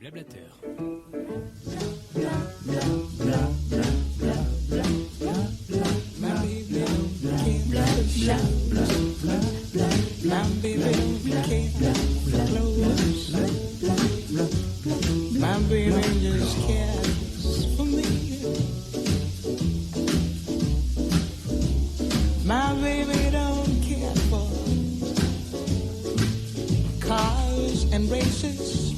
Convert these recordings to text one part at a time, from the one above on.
blablateurs. My baby don't care for cars and races.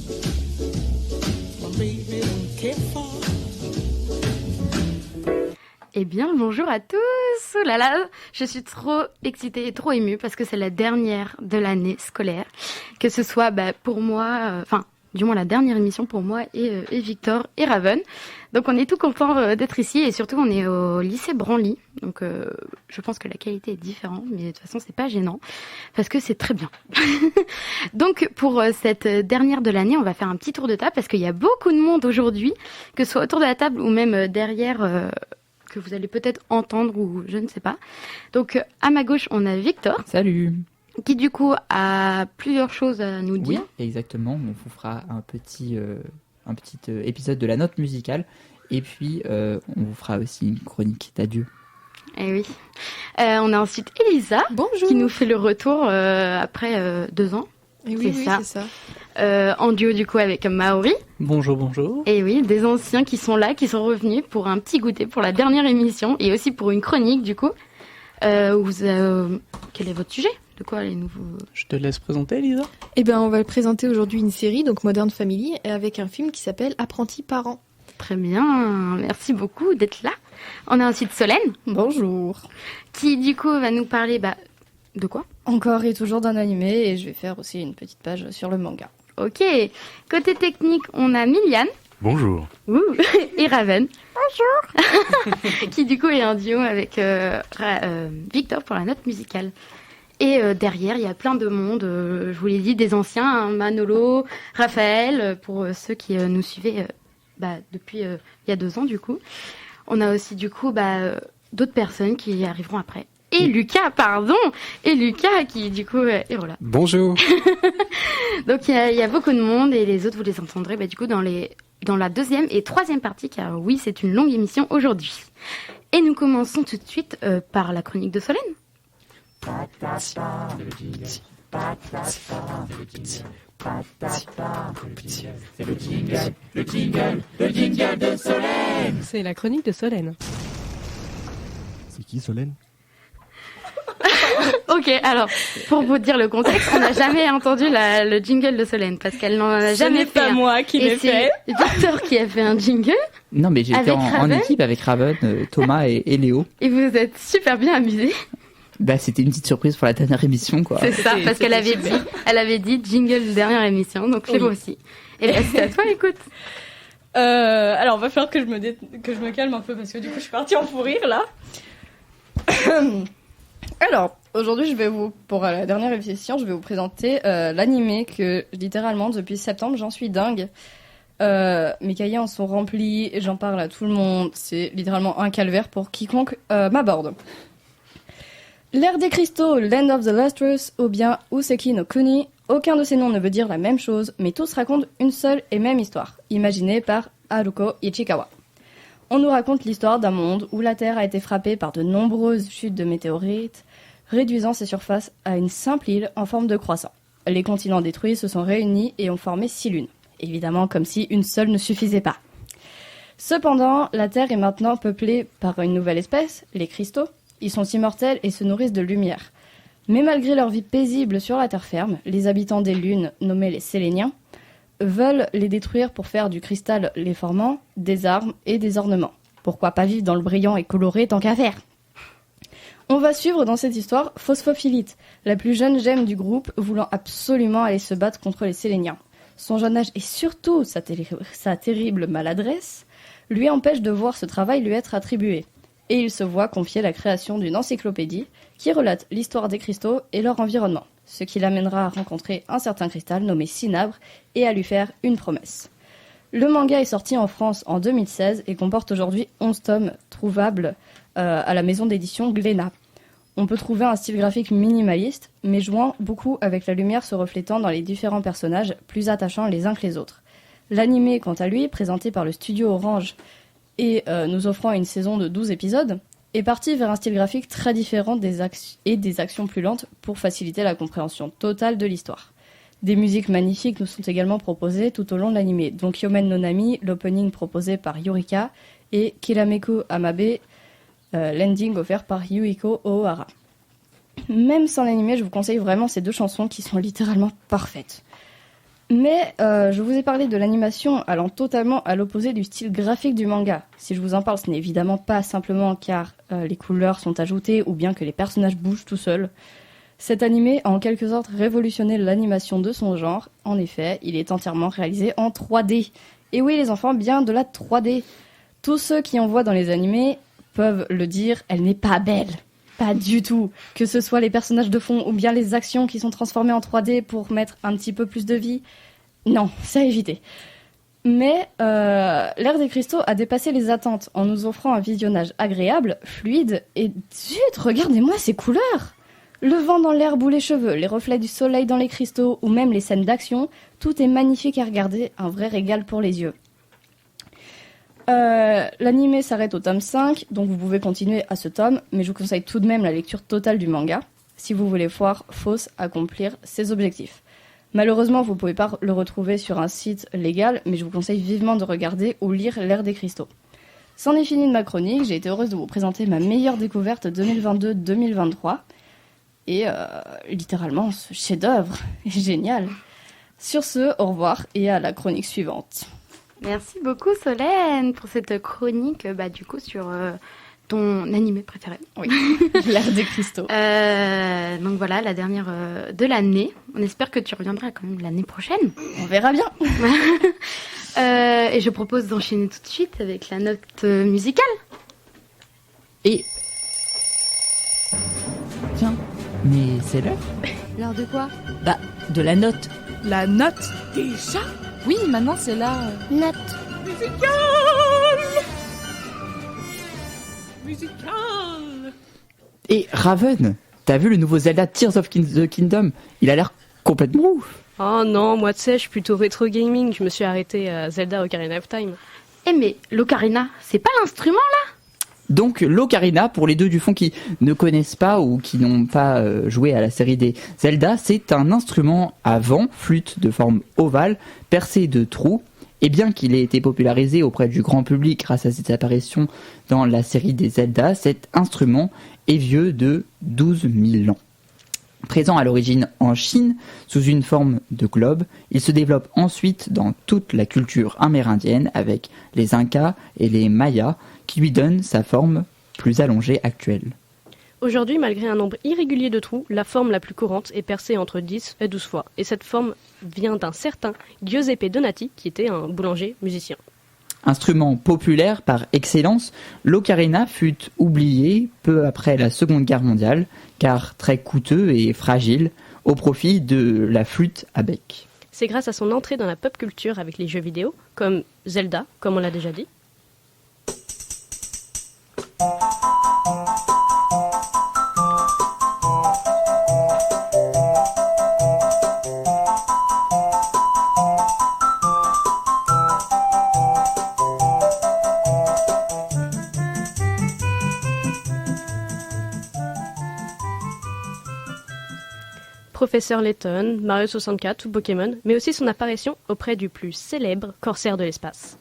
My baby don't care for. Eh bien, bonjour à tous. Oh là là, je suis trop excitée et trop émue parce que c'est la dernière de l'année scolaire. Que ce soit pour moi, du moins la dernière émission pour moi et Victor et Raven. Donc on est tout contents d'être ici et surtout on est au lycée Branly. Donc je pense que la qualité est différente, mais de toute façon c'est pas gênant parce que c'est très bien. Donc pour cette dernière de l'année, on va faire un petit tour de table parce qu'il y a beaucoup de monde aujourd'hui, que ce soit autour de la table ou même derrière, que vous allez peut-être entendre ou je ne sais pas. Donc à ma gauche, on a Victor. Salut. Qui du coup a plusieurs choses à nous dire. Oui, exactement. On vous fera un petit épisode de la note musicale. Et puis, on vous fera aussi une chronique d'adieu. Eh oui. On a ensuite Elisa. Bonjour. Qui nous fait le retour après 2 ans. Et oui, c'est ça. En duo du coup avec Maori. Bonjour, bonjour. Et oui, des anciens qui sont là, qui sont revenus pour un petit goûter pour la dernière émission. Et aussi pour une chronique du coup. Quel est votre sujet ? De quoi les nouveaux... Je te laisse présenter, Lisa. Eh bien, on va présenter aujourd'hui une série, donc Modern Family, avec un film qui s'appelle Apprentis parents. Très bien, merci beaucoup d'être là. On a ensuite Solène. Bonjour. Qui du coup va nous parler de quoi ? Encore et toujours d'un animé, et je vais faire aussi une petite page sur le manga. Ok, côté technique, on a Miliane. Bonjour. Et Raven. Bonjour. Qui du coup est un duo avec Victor pour la note musicale. Et derrière, il y a plein de monde, je vous l'ai dit, des anciens, hein, Manolo, Raphaël, pour ceux qui nous suivaient depuis il y a 2 ans du coup. On a aussi du coup d'autres personnes qui arriveront après. Et Lucas, Et Lucas qui du coup... et voilà. Bonjour. Donc il y a beaucoup de monde et les autres, vous les entendrez du coup dans la 2e et 3e partie, car oui, c'est une longue émission aujourd'hui. Et nous commençons tout de suite par la chronique de Solène. C'est le jingle de Solène. C'est la chronique de Solène. C'est qui Solène ? Ok, alors, pour vous dire le contexte, on n'a jamais entendu le jingle de Solène, parce qu'elle n'en a jamais fait. Ce n'est pas moi qui l'ai fait. C'est Victor qui a fait un jingle. Non, mais j'étais en équipe avec Raven, Thomas et Léo. Et vous vous êtes super bien amusés. C'était une petite surprise pour la dernière émission, quoi. C'est ça, parce qu'elle avait dit jingle de dernière émission, donc c'est moi aussi. Et là, c'est à toi, écoute. Alors, va falloir que je me calme un peu, parce que du coup, je suis partie en fou rire, là. Alors, aujourd'hui, pour la dernière émission, je vais vous présenter l'animé que, littéralement, depuis septembre, j'en suis dingue. Mes cahiers en sont remplis, et j'en parle à tout le monde. C'est littéralement un calvaire pour quiconque m'aborde. L'ère des cristaux, Land of the Lustrous, ou bien Useki no Kuni, aucun de ces noms ne veut dire la même chose, mais tous racontent une seule et même histoire, imaginée par Haruko Ichikawa. On nous raconte l'histoire d'un monde où la Terre a été frappée par de nombreuses chutes de météorites, réduisant ses surfaces à une simple île en forme de croissant. Les continents détruits se sont réunis et ont formé 6 lunes. Évidemment, comme si une seule ne suffisait pas. Cependant, la Terre est maintenant peuplée par une nouvelle espèce, les cristaux. Ils sont immortels et se nourrissent de lumière. Mais malgré leur vie paisible sur la terre ferme, les habitants des lunes, nommés les Séléniens, veulent les détruire pour faire du cristal les formant, des armes et des ornements. Pourquoi pas vivre dans le brillant et coloré tant qu'à faire ? On va suivre dans cette histoire Phosphophilite, la plus jeune gemme du groupe, voulant absolument aller se battre contre les Séléniens. Son jeune âge et surtout sa terrible maladresse lui empêchent de voir ce travail lui être attribué. Et il se voit confier la création d'une encyclopédie qui relate l'histoire des cristaux et leur environnement, ce qui l'amènera à rencontrer un certain cristal nommé Cinabre et à lui faire une promesse. Le manga est sorti en France en 2016 et comporte aujourd'hui 11 tomes trouvables à la maison d'édition Glénat. On peut trouver un style graphique minimaliste, mais jouant beaucoup avec la lumière se reflétant dans les différents personnages, plus attachants les uns que les autres. L'animé, quant à lui, présenté par le studio Orange et nous offrant une saison de 12 épisodes, est parti vers un style graphique très différent des actions plus lentes pour faciliter la compréhension totale de l'histoire. Des musiques magnifiques nous sont également proposées tout au long de l'animé, dont Kyomen no Nami, l'opening proposé par Yurika, et Kirameku Amabe, l'ending offert par Yuiko Ohara. Même sans l'animé, je vous conseille vraiment ces 2 chansons qui sont littéralement parfaites. Mais je vous ai parlé de l'animation allant totalement à l'opposé du style graphique du manga. Si je vous en parle, ce n'est évidemment pas simplement car les couleurs sont ajoutées ou bien que les personnages bougent tout seuls. Cet animé a en quelque sorte révolutionné l'animation de son genre. En effet, il est entièrement réalisé en 3D. Et oui les enfants, bien de la 3D. Tous ceux qui en voient dans les animés peuvent le dire, elle n'est pas belle. Pas du tout. Que ce soit les personnages de fond ou bien les actions qui sont transformées en 3D pour mettre un petit peu plus de vie. Non, c'est à éviter. Mais l'ère des cristaux a dépassé les attentes en nous offrant un visionnage agréable, fluide et zut, regardez-moi ces couleurs! Le vent dans l'herbe ou les cheveux, les reflets du soleil dans les cristaux ou même les scènes d'action, tout est magnifique à regarder, un vrai régal pour les yeux. L'anime s'arrête au tome 5, donc vous pouvez continuer à ce tome, mais je vous conseille tout de même la lecture totale du manga, si vous voulez voir Fausse accomplir ses objectifs. Malheureusement, vous ne pouvez pas le retrouver sur un site légal, mais je vous conseille vivement de regarder ou lire l'ère des cristaux. C'en est fini de ma chronique, j'ai été heureuse de vous présenter ma meilleure découverte 2022-2023, et littéralement, ce chef-d'œuvre est génial. Sur ce, au revoir et à la chronique suivante. Merci beaucoup Solène pour cette chronique du coup sur ton animé préféré. Oui, l'ère des cristaux. Donc voilà, la dernière de l'année. On espère que tu reviendras quand même l'année prochaine. On verra bien. Et je propose d'enchaîner tout de suite avec la note musicale. Et... Tiens, mais c'est l'heure. L'heure de quoi? Bah, de la note. La note? Déjà? Oui, maintenant c'est la... Note. Musicale. Et Raven, t'as vu le nouveau Zelda Tears of the Kingdom? Il a l'air complètement ouf. Oh non, moi tu sais, je suis plutôt rétro gaming, je me suis arrêtée à Zelda Ocarina of Time. Eh mais l'ocarina, c'est pas l'instrument là? Donc l'ocarina, pour les deux du fond qui ne connaissent pas ou qui n'ont pas joué à la série des Zelda, c'est un instrument à vent, flûte de forme ovale, percée de trous. Et bien qu'il ait été popularisé auprès du grand public grâce à ses apparitions dans la série des Zelda, cet instrument est vieux de 12 000 ans. Présent à l'origine en Chine, sous une forme de globe, il se développe ensuite dans toute la culture amérindienne avec les Incas et les Mayas, qui lui donnent sa forme plus allongée actuelle. Aujourd'hui, malgré un nombre irrégulier de trous, la forme la plus courante est percée entre 10 et 12 fois. Et cette forme vient d'un certain Giuseppe Donati, qui était un boulanger musicien. Instrument populaire par excellence, l'ocarina fut oublié peu après la Seconde Guerre mondiale, car très coûteux et fragile, au profit de la flûte à bec. C'est grâce à son entrée dans la pop culture avec les jeux vidéo, comme Zelda, comme on l'a déjà dit. Professeur Layton, Mario 64 ou Pokémon, mais aussi son apparition auprès du plus célèbre corsaire de l'espace.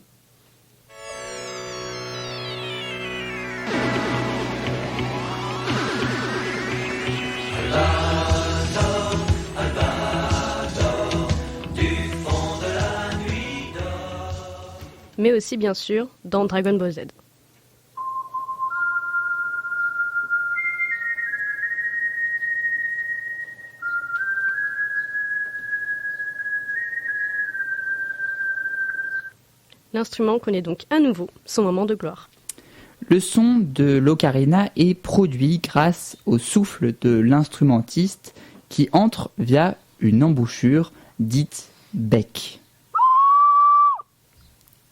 Mais aussi bien sûr dans Dragon Ball Z. L'instrument connaît donc à nouveau son moment de gloire. Le son de l'ocarina est produit grâce au souffle de l'instrumentiste qui entre via une embouchure dite bec.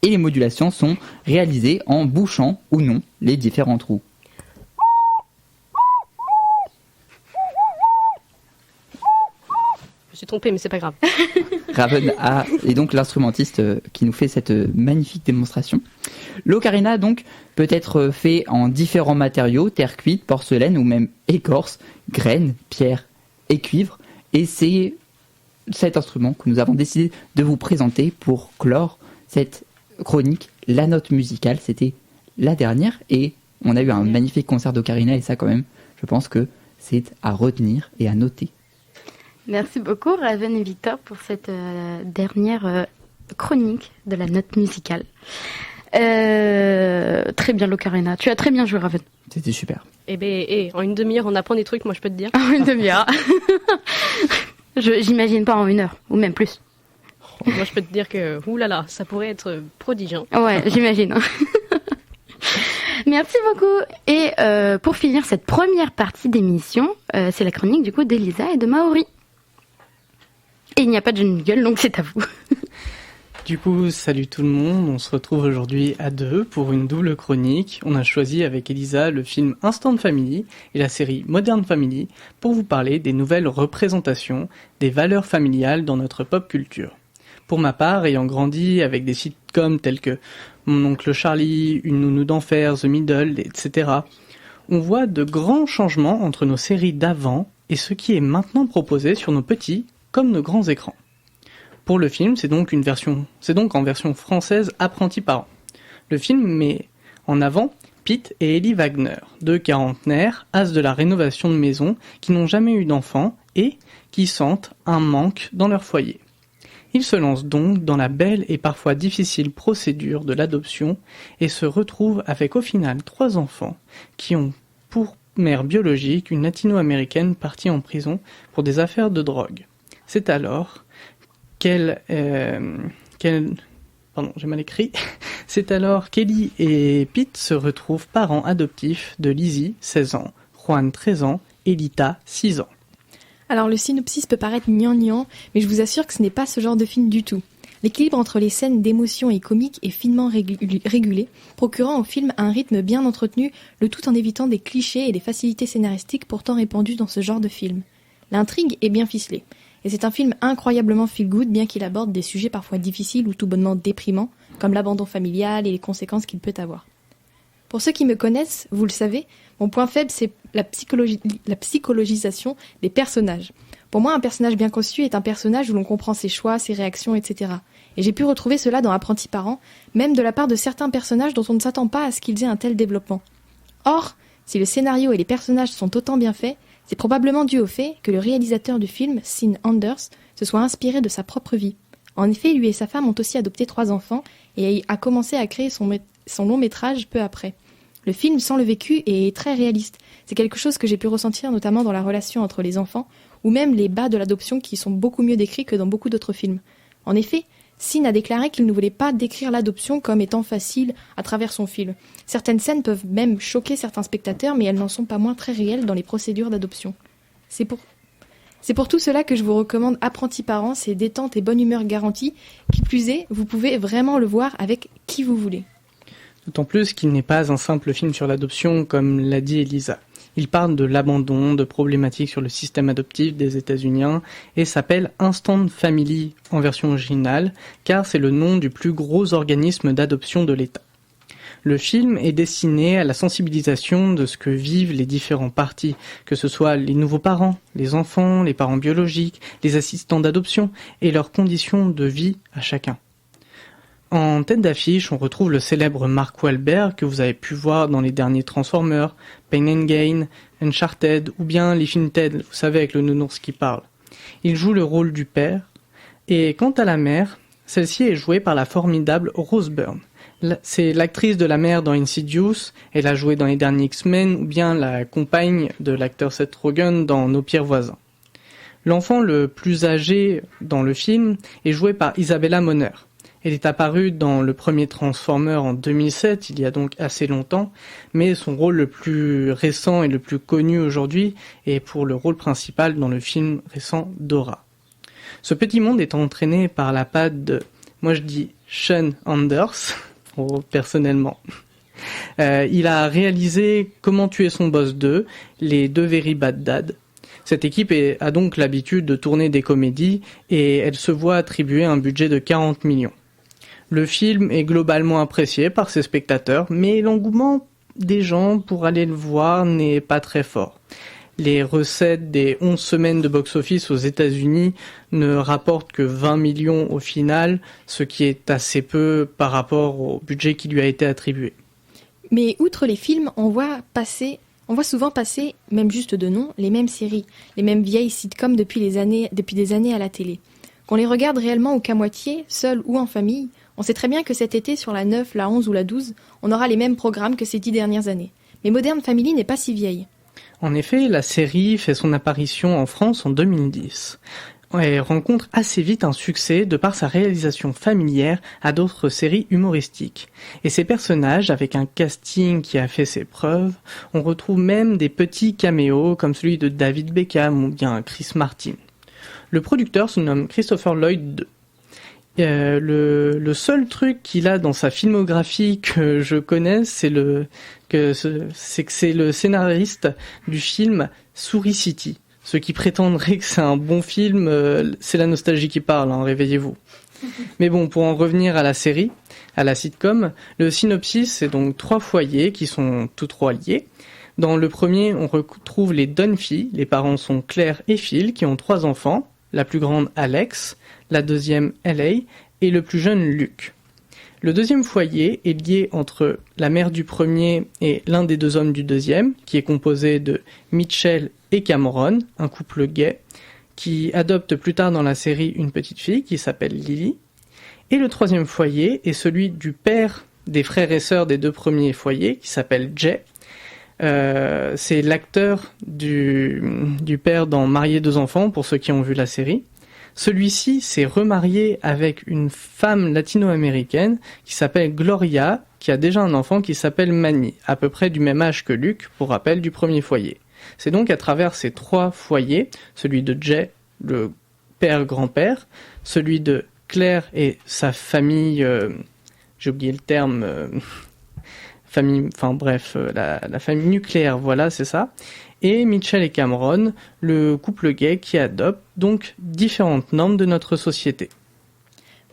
Et les modulations sont réalisées en bouchant ou non les différents trous. C'est trompé, mais c'est pas grave. Raven est donc l'instrumentiste qui nous fait cette magnifique démonstration. L'ocarina donc peut être fait en différents matériaux, terre cuite, porcelaine ou même écorce, graines, pierre et cuivre. Et c'est cet instrument que nous avons décidé de vous présenter pour clore cette chronique, la note musicale. C'était la dernière et on a eu un magnifique concert d'ocarina et ça quand même, je pense que c'est à retenir et à noter. Merci beaucoup Raven et Victor pour cette dernière chronique de la note musicale. Très bien l'ocarina, tu as très bien joué Raven. C'était super. En une demi-heure on apprend des trucs, moi je peux te dire. En une demi-heure. J'imagine pas en 1 heure, ou même plus. Moi je peux te dire que, oulala, ça pourrait être prodigieux. Ouais, j'imagine. Merci beaucoup. Et pour finir cette première partie d'émission, c'est la chronique du coup d'Elisa et de Maori. Et il n'y a pas de jingle, donc c'est à vous. Du coup, salut tout le monde, on se retrouve aujourd'hui à 2 pour une double chronique. On a choisi avec Elisa le film Instant Family et la série Modern Family pour vous parler des nouvelles représentations des valeurs familiales dans notre pop culture. Pour ma part, ayant grandi avec des sitcoms tels que Mon oncle Charlie, Une nounou d'enfer, The Middle, etc., on voit de grands changements entre nos séries d'avant et ce qui est maintenant proposé sur nos petits comme nos grands écrans. Pour le film, c'est donc en version française Apprentis parents. Le film met en avant Pete et Ellie Wagner, deux quarantenaires, as de la rénovation de maison, qui n'ont jamais eu d'enfants et qui sentent un manque dans leur foyer. Ils se lancent donc dans la belle et parfois difficile procédure de l'adoption et se retrouvent avec au final 3 enfants qui ont pour mère biologique une latino-américaine partie en prison pour des affaires de drogue. C'est alors C'est alors qu'Ellie et Pete se retrouvent parents adoptifs de Lizzie, 16 ans, Juan, 13 ans, et Lita, 6 ans. Alors le synopsis peut paraître gnangnan, mais je vous assure que ce n'est pas ce genre de film du tout. L'équilibre entre les scènes d'émotion et comique est finement régulé, procurant au film un rythme bien entretenu, le tout en évitant des clichés et des facilités scénaristiques pourtant répandues dans ce genre de film. L'intrigue est bien ficelée. Et c'est un film incroyablement feel-good, bien qu'il aborde des sujets parfois difficiles ou tout bonnement déprimants, comme l'abandon familial et les conséquences qu'il peut avoir. Pour ceux qui me connaissent, vous le savez, mon point faible, c'est la psychologisation des personnages. Pour moi, un personnage bien conçu est un personnage où l'on comprend ses choix, ses réactions, etc. Et j'ai pu retrouver cela dans Apprentis parents, même de la part de certains personnages dont on ne s'attend pas à ce qu'ils aient un tel développement. Or, si le scénario et les personnages sont autant bien faits, c'est probablement dû au fait que le réalisateur du film, Sin Anders, se soit inspiré de sa propre vie. En effet, lui et sa femme ont aussi adopté 3 enfants et a commencé à créer son long métrage peu après. Le film sent le vécu et est très réaliste. C'est quelque chose que j'ai pu ressentir notamment dans la relation entre les enfants ou même les bas de l'adoption qui sont beaucoup mieux décrits que dans beaucoup d'autres films. En effet, Sin a déclaré qu'il ne voulait pas décrire l'adoption comme étant facile à travers son film. Certaines scènes peuvent même choquer certains spectateurs, mais elles n'en sont pas moins très réelles dans les procédures d'adoption. C'est pour tout cela que je vous recommande Apprentis parents, c'est détente et bonne humeur garantie. Qui plus est, vous pouvez vraiment le voir avec qui vous voulez. D'autant plus qu'il n'est pas un simple film sur l'adoption, comme l'a dit Elisa. Il parle de l'abandon, de problématiques sur le système adoptif des États-Unis et s'appelle Instant Family en version originale, car c'est le nom du plus gros organisme d'adoption de l'État. Le film est destiné à la sensibilisation de ce que vivent les différents partis, que ce soit les nouveaux parents, les enfants, les parents biologiques, les assistants d'adoption et leurs conditions de vie à chacun. En tête d'affiche, on retrouve le célèbre Mark Wahlberg que vous avez pu voir dans les derniers Transformers, Pain and Gain, Uncharted ou bien les films Ted, vous savez, avec le nounours qui parle. Il joue le rôle du père, et quant à la mère, celle-ci est jouée par la formidable Rose Byrne. C'est l'actrice de la mère dans Insidious, elle a joué dans les derniers X-Men ou bien la compagne de l'acteur Seth Rogen dans Nos pires voisins. L'enfant le plus âgé dans le film est joué par Isabella Moner. Elle est apparue dans le premier Transformer en 2007, il y a donc assez longtemps, mais son rôle le plus récent et le plus connu aujourd'hui est pour le rôle principal dans le film récent Dora. Ce petit monde est entraîné par la patte de, moi je dis Sean Anders, personnellement. Il a réalisé Comment tuer son boss 2, les 2 Very Bad Dad. Cette équipe a donc l'habitude de tourner des comédies et elle se voit attribuer un budget de 40 millions. Le film est globalement apprécié par ses spectateurs, mais l'engouement des gens pour aller le voir n'est pas très fort. Les recettes des 11 semaines de box-office aux États-Unis ne rapportent que 20 millions au final, ce qui est assez peu par rapport au budget qui lui a été attribué. Mais outre les films, on voit souvent passer, même juste de nom, les mêmes séries, les mêmes vieilles sitcoms depuis des années à la télé. Qu'on les regarde réellement ou qu'à moitié, seul ou en famille, on sait très bien que cet été, sur la 9, la 11 ou la 12, on aura les mêmes programmes que ces 10 dernières années. Mais Modern Family n'est pas si vieille. En effet, la série fait son apparition en France en 2010. Elle rencontre assez vite un succès de par sa réalisation familière à d'autres séries humoristiques. Et ses personnages, avec un casting qui a fait ses preuves, on retrouve même des petits caméos comme celui de David Beckham ou bien Chris Martin. Le producteur se nomme Christopher Lloyd II. Le seul truc qu'il a dans sa filmographie que je connais, c'est que c'est le scénariste du film Souris City. Ceux qui prétendraient que c'est un bon film, c'est la nostalgie qui parle, hein, réveillez-vous. Mais bon, pour en revenir à la série, à la sitcom, le synopsis, c'est donc 3 foyers qui sont tous 3 liés. Dans le premier, on retrouve les Dunphy, les parents sont Claire et Phil, qui ont 3 enfants, la plus grande Alex, la deuxième LA et le plus jeune Luke. Le deuxième foyer est lié entre la mère du premier et l'un des 2 hommes du deuxième, qui est composé de Mitchell et Cameron, un couple gay, qui adopte plus tard dans la série une petite fille qui s'appelle Lily. Et le troisième foyer est celui du père des frères et sœurs des 2 premiers foyers, qui s'appelle Jay. C'est l'acteur du père dans Marier 2 enfants, pour ceux qui ont vu la série. Celui-ci s'est remarié avec une femme latino-américaine qui s'appelle Gloria, qui a déjà un enfant qui s'appelle Manny, à peu près du même âge que Luke, pour rappel, du premier foyer. C'est donc à travers ces 3 foyers, celui de Jay, le père-grand-père, celui de Claire et sa famille, j'ai oublié le terme, la famille nucléaire, voilà, c'est ça, et Mitchell et Cameron, le couple gay qui adopte donc différentes normes de notre société.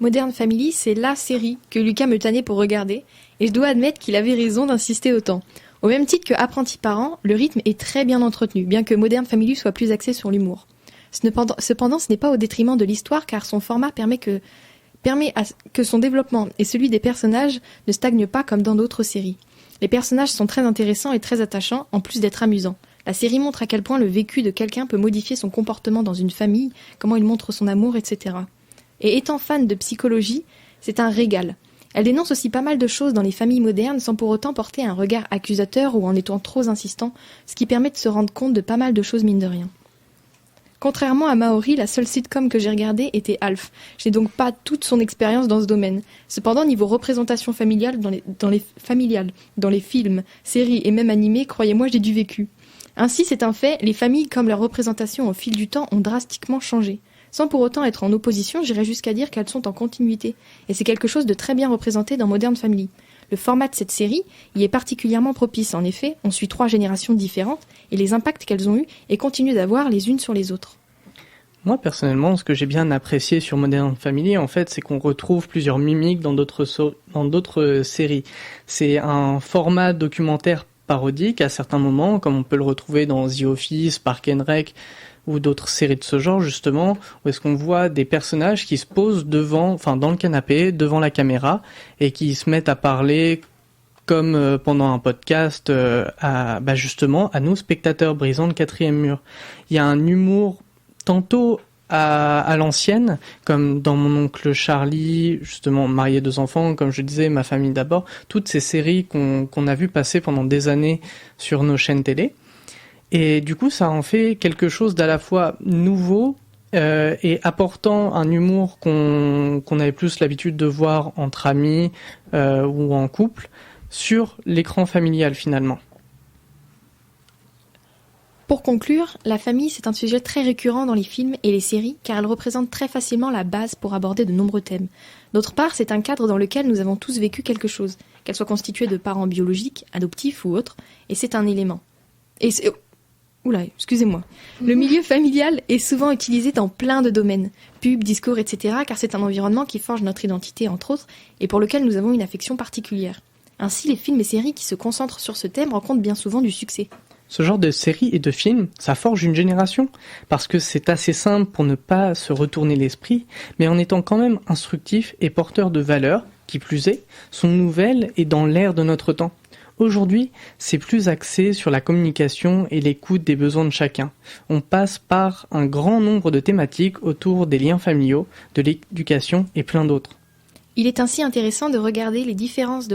Modern Family, c'est la série que Lucas me tannait pour regarder, et je dois admettre qu'il avait raison d'insister autant. Au même titre que Apprentis Parents, le rythme est très bien entretenu, bien que Modern Family soit plus axé sur l'humour. Cependant, ce n'est pas au détriment de l'histoire, car son format permet que son développement et celui des personnages ne stagnent pas comme dans d'autres séries. Les personnages sont très intéressants et très attachants, en plus d'être amusants. La série montre à quel point le vécu de quelqu'un peut modifier son comportement dans une famille, comment il montre son amour, etc. Et étant fan de psychologie, c'est un régal. Elle dénonce aussi pas mal de choses dans les familles modernes sans pour autant porter un regard accusateur ou en étant trop insistant, ce qui permet de se rendre compte de pas mal de choses mine de rien. Contrairement à Maori, la seule sitcom que j'ai regardée était Alf. Je n'ai donc pas toute son expérience dans ce domaine. Cependant, niveau représentation familiale dans les films, séries et même animés, croyez-moi, j'ai du vécu. Ainsi, c'est un fait, les familles comme leur représentation au fil du temps ont drastiquement changé. Sans pour autant être en opposition, j'irais jusqu'à dire qu'elles sont en continuité. Et c'est quelque chose de très bien représenté dans Modern Family. Le format de cette série y est particulièrement propice. En effet, on suit 3 générations différentes et les impacts qu'elles ont eus et continuent d'avoir les unes sur les autres. Moi, personnellement, ce que j'ai bien apprécié sur Modern Family, en fait, c'est qu'on retrouve plusieurs mimiques dans d'autres séries. C'est un format documentaire parodique à certains moments, comme on peut le retrouver dans The Office, Parks and Rec, ou d'autres séries de ce genre, justement, où est-ce qu'on voit des personnages qui se posent dans le canapé, devant la caméra, et qui se mettent à parler comme pendant un podcast à nous, spectateurs, brisant le 4e mur. Il y a un humour tantôt à l'ancienne, comme dans Mon oncle Charlie, justement Marier 2 enfants, comme je disais, Ma famille d'abord, toutes ces séries qu'on a vu passer pendant des années sur nos chaînes télé. Et du coup, ça en fait quelque chose d'à la fois nouveau et apportant un humour qu'on avait plus l'habitude de voir entre amis ou en couple sur l'écran familial finalement. Pour conclure, la famille, c'est un sujet très récurrent dans les films et les séries, car elle représente très facilement la base pour aborder de nombreux thèmes. D'autre part, c'est un cadre dans lequel nous avons tous vécu quelque chose, qu'elle soit constituée de parents biologiques, adoptifs ou autres, et c'est un élément. excusez-moi. Le milieu familial est souvent utilisé dans plein de domaines, pub, discours, etc., car c'est un environnement qui forge notre identité, entre autres, et pour lequel nous avons une affection particulière. Ainsi, les films et séries qui se concentrent sur ce thème rencontrent bien souvent du succès. Ce genre de séries et de films, ça forge une génération, parce que c'est assez simple pour ne pas se retourner l'esprit, mais en étant quand même instructif et porteur de valeurs, qui plus est, sont nouvelles et dans l'air de notre temps. Aujourd'hui, c'est plus axé sur la communication et l'écoute des besoins de chacun. On passe par un grand nombre de thématiques autour des liens familiaux, de l'éducation et plein d'autres. Il est ainsi intéressant de regarder les différentes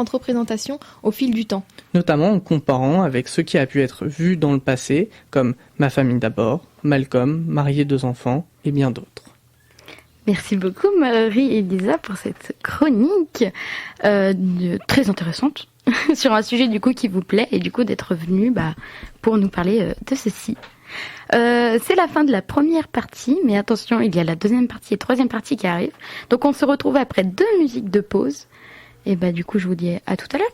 représentations au fil du temps. Notamment en comparant avec ce qui a pu être vu dans le passé, comme Ma famille d'abord, Malcolm, Marié 2 enfants et bien d'autres. Merci beaucoup Marie-Elisa pour cette chronique très intéressante sur un sujet du coup qui vous plaît et du coup d'être venu pour nous parler de ceci. C'est la fin de la première partie, mais attention, il y a la deuxième partie et troisième partie qui arrivent. Donc on se retrouve après 2 musiques de pause. Et du coup je vous dis à tout à l'heure.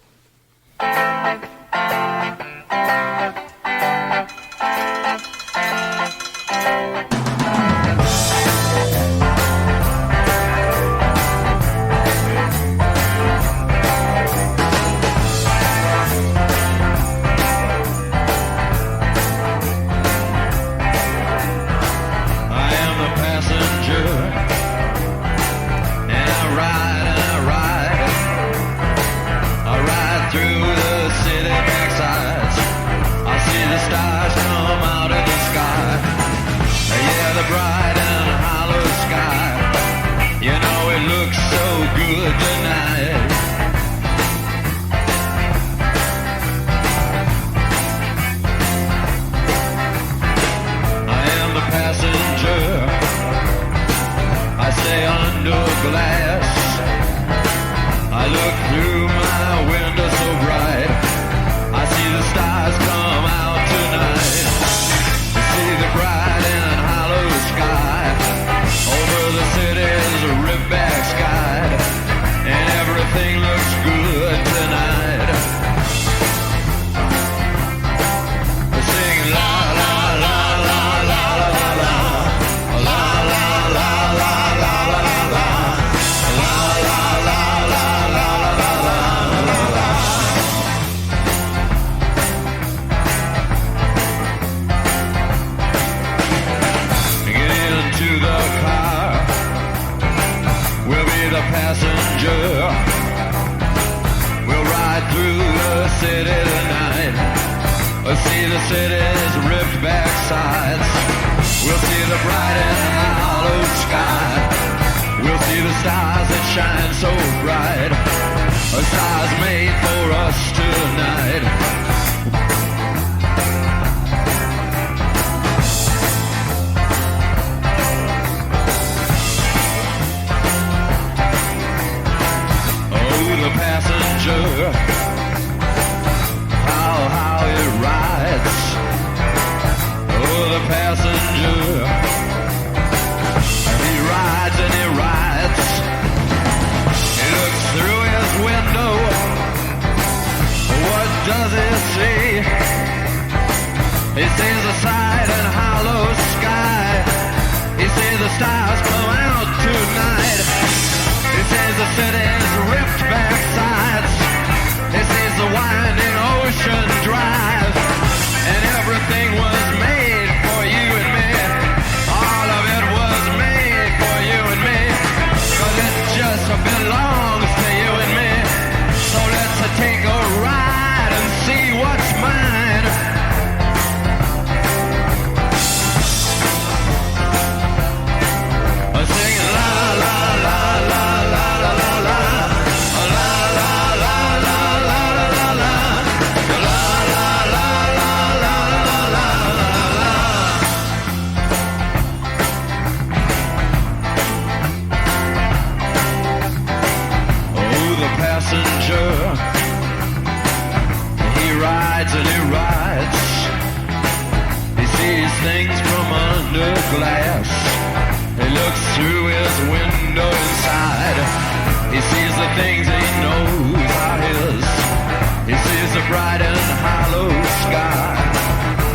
He sees the bright and hollow sky.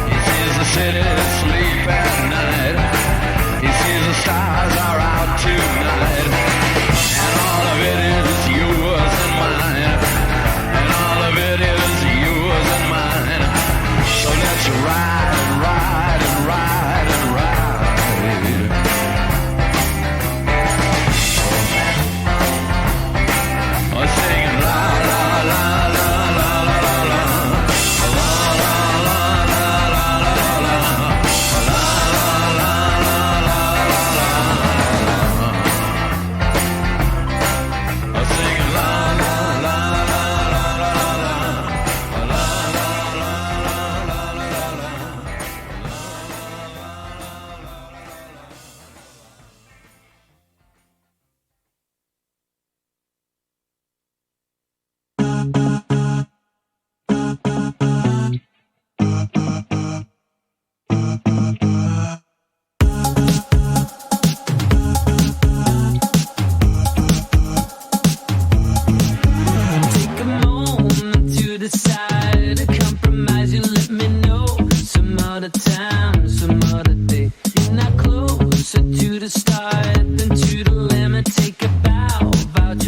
He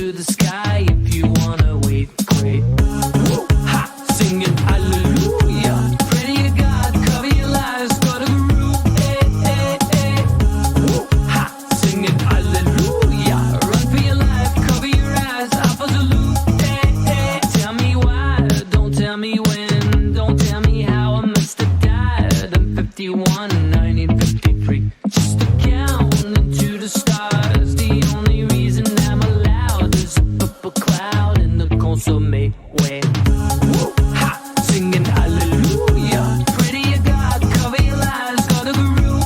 to the sky. If you wanna wait, great. Ha! Singing hallelujah. Pray to God, cover your lives, go to the roof. Ha! Singing hallelujah. Run for your life, cover your eyes, off of the loop. Tell me why, don't tell me when, don't tell me how I must have died. I'm 51, 1953. Just a count into the stars. The only reason I'm allowed is a purple cloud in the consomme way. Ha! Singing hallelujah. Pray to your God, cover your lives, go to the roof.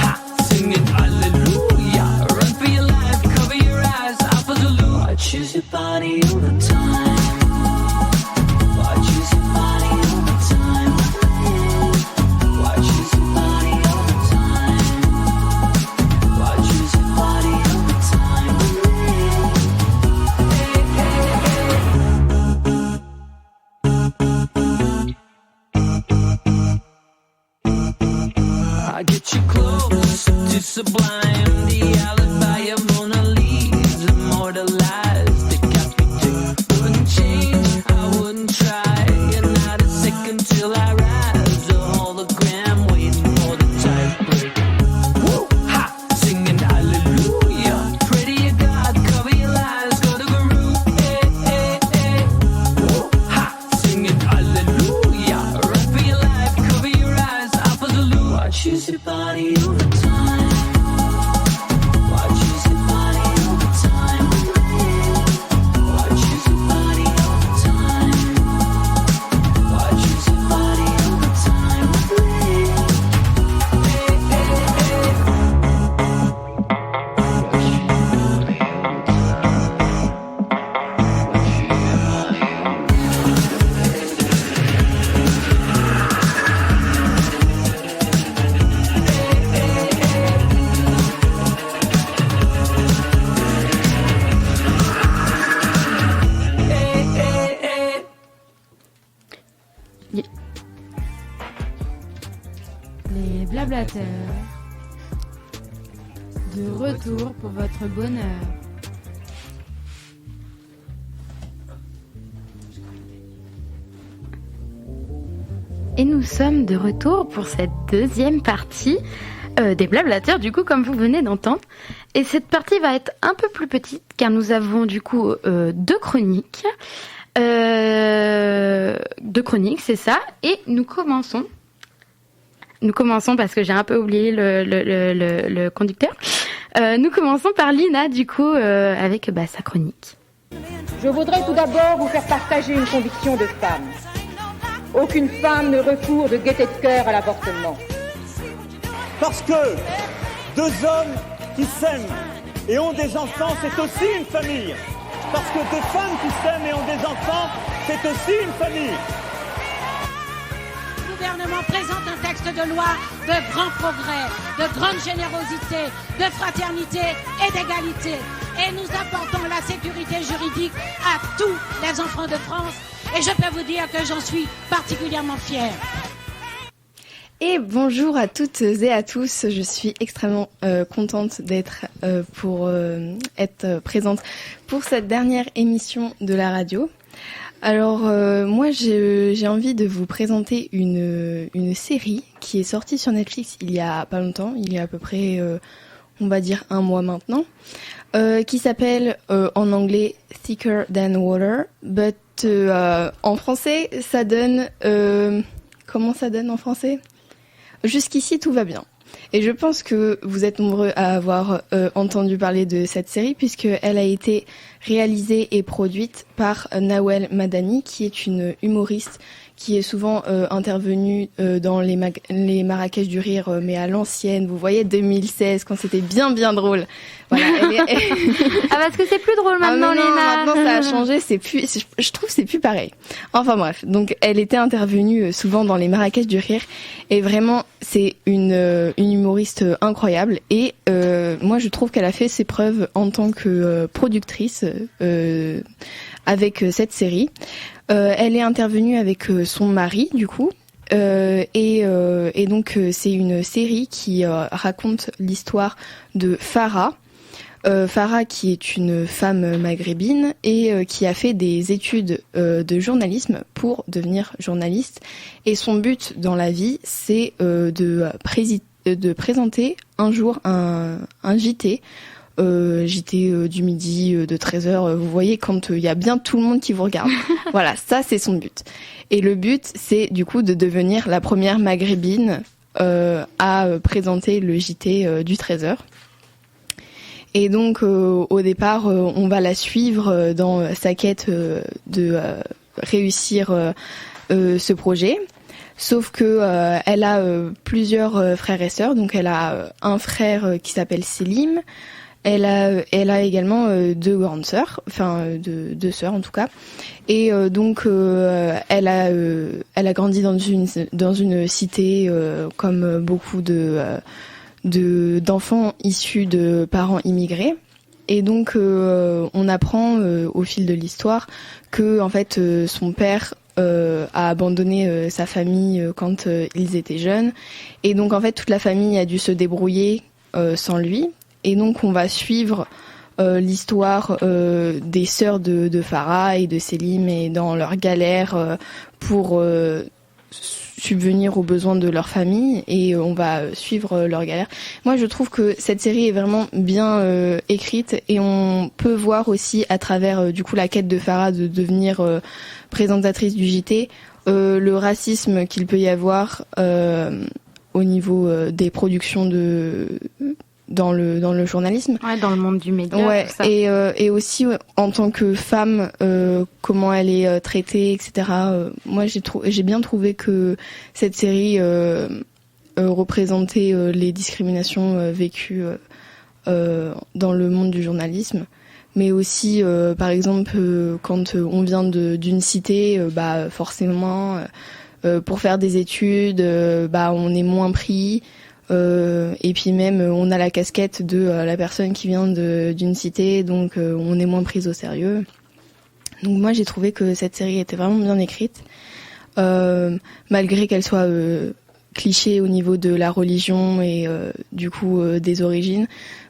Ha! Singing hallelujah. Run for your life, cover your eyes, off of the loop. I choose your body all the time. I choose your body all the time. I choose your body all the time. I choose your body all the time. I get you close to sublime. The alibi of Mona Lisa immortalized. Decapitate. Wouldn't change, I wouldn't try. And not a second till I rise. A hologram waiting for the time break. Ha! Singing hallelujah. Pray to your God, cover your lies, go to the roof. Ha! Singing hallelujah. Run for your life, cover your eyes, off of the loop. I choose your body all the time. I choose your body all the time. I choose your body all the time. I choose your body all the time. Les blablateurs. De retour pour votre bonheur. Et nous sommes de retour pour cette deuxième partie des blablateurs, du coup, comme vous venez d'entendre. Et cette partie va être un peu plus petite, car nous avons du coup deux chroniques. Deux chroniques, c'est ça. Et nous commençons parce que j'ai un peu oublié le conducteur. Nous commençons par Lina, du coup, avec sa chronique. Je voudrais tout d'abord vous faire partager une conviction de femme. Aucune femme ne recourt de gaieté de cœur à l'avortement. Parce que deux hommes qui s'aiment et ont des enfants, c'est aussi une famille. Parce que deux femmes qui s'aiment et ont des enfants, c'est aussi une famille. Le gouvernement présente un texte de loi de grand progrès, de grande générosité, de fraternité et d'égalité. Et nous apportons la sécurité juridique à tous les enfants de France. Et je peux vous dire que j'en suis particulièrement fière. Et bonjour à toutes et à tous, je suis extrêmement contente d'être être présente pour cette dernière émission de la radio. Alors moi j'ai envie de vous présenter une série qui est sortie sur Netflix il y a pas longtemps, il y a à peu près on va dire un mois maintenant, qui s'appelle en anglais Thicker Than Water, but en français ça donne comment ça donne en français ? Jusqu'ici, tout va bien. Et je pense que vous êtes nombreux à avoir entendu parler de cette série puisqu'elle a été réalisée et produite par Nawel Madani, qui est une humoriste qui est souvent intervenue dans les Marrakech du Rire, mais à l'ancienne, vous voyez, 2016, quand c'était bien drôle. Voilà, Ah, parce que c'est plus drôle maintenant, Léna. Maintenant ça a changé, je trouve que c'est plus pareil. Enfin bref, donc elle était intervenue souvent dans les Marrakech du Rire, et vraiment, c'est une humoriste incroyable, et moi je trouve qu'elle a fait ses preuves en tant que productrice avec cette série. Elle est intervenue avec son mari, du coup, et donc c'est une série qui raconte l'histoire de Farah, Farah, qui est une femme maghrébine et qui a fait des études de journalisme pour devenir journaliste. Et son but dans la vie, c'est de présenter un jour un JT. JT du midi de 13h, vous voyez, quand il y a bien tout le monde qui vous regarde. Voilà, ça c'est son but. Et le but, c'est du coup de devenir la première maghrébine à présenter le JT du 13h. Et donc au départ, on va la suivre dans sa quête de réussir ce projet. Sauf que elle a plusieurs frères et sœurs. Donc elle a un frère qui s'appelle Selim. Elle a également deux grandes sœurs, enfin deux sœurs en tout cas. Et donc elle a grandi dans une cité comme beaucoup d'enfants issus de parents immigrés. Et donc on apprend au fil de l'histoire que en fait son père a abandonné sa famille quand ils étaient jeunes. Et donc en fait toute la famille a dû se débrouiller sans lui. Et donc on va suivre l'histoire des sœurs de Farah et de Selim et dans leur galère pour subvenir aux besoins de leur famille, et on va suivre leur galère. Moi je trouve que cette série est vraiment bien écrite, et on peut voir aussi à travers du coup la quête de Farah de devenir présentatrice du JT le racisme qu'il peut y avoir au niveau des productions dans le journalisme. Ouais, dans le monde du média. Ouais, tout ça. Et aussi en tant que femme, comment elle est traitée, etc. Moi, j'ai bien trouvé que cette série représentait les discriminations vécues dans le monde du journalisme. Mais aussi, par exemple, quand on vient d'une cité, forcément, pour faire des études, on est moins pris. Et puis même on a la casquette de la personne qui vient d'une cité, donc on est moins prise au sérieux. Donc moi j'ai trouvé que cette série était vraiment bien écrite, malgré qu'elle soit cliché au niveau de la religion et du coup des origines.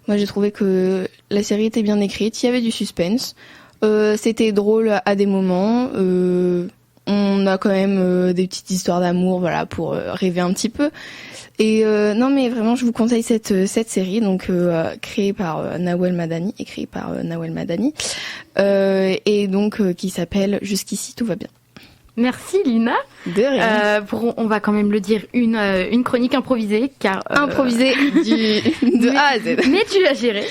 Moi j'ai trouvé que la série était bien écrite, il y avait du suspense, c'était drôle à des moments. On a quand même des petites histoires d'amour, voilà, pour rêver un petit peu. Et non, mais vraiment, je vous conseille cette série, donc créée par Nawel Madani, écrite par Nawel Madani, et donc qui s'appelle Jusqu'ici tout va bien. Merci Lina. De rien. On va quand même le dire, une chronique improvisée, car improvisée de A à Z. Mais tu as géré.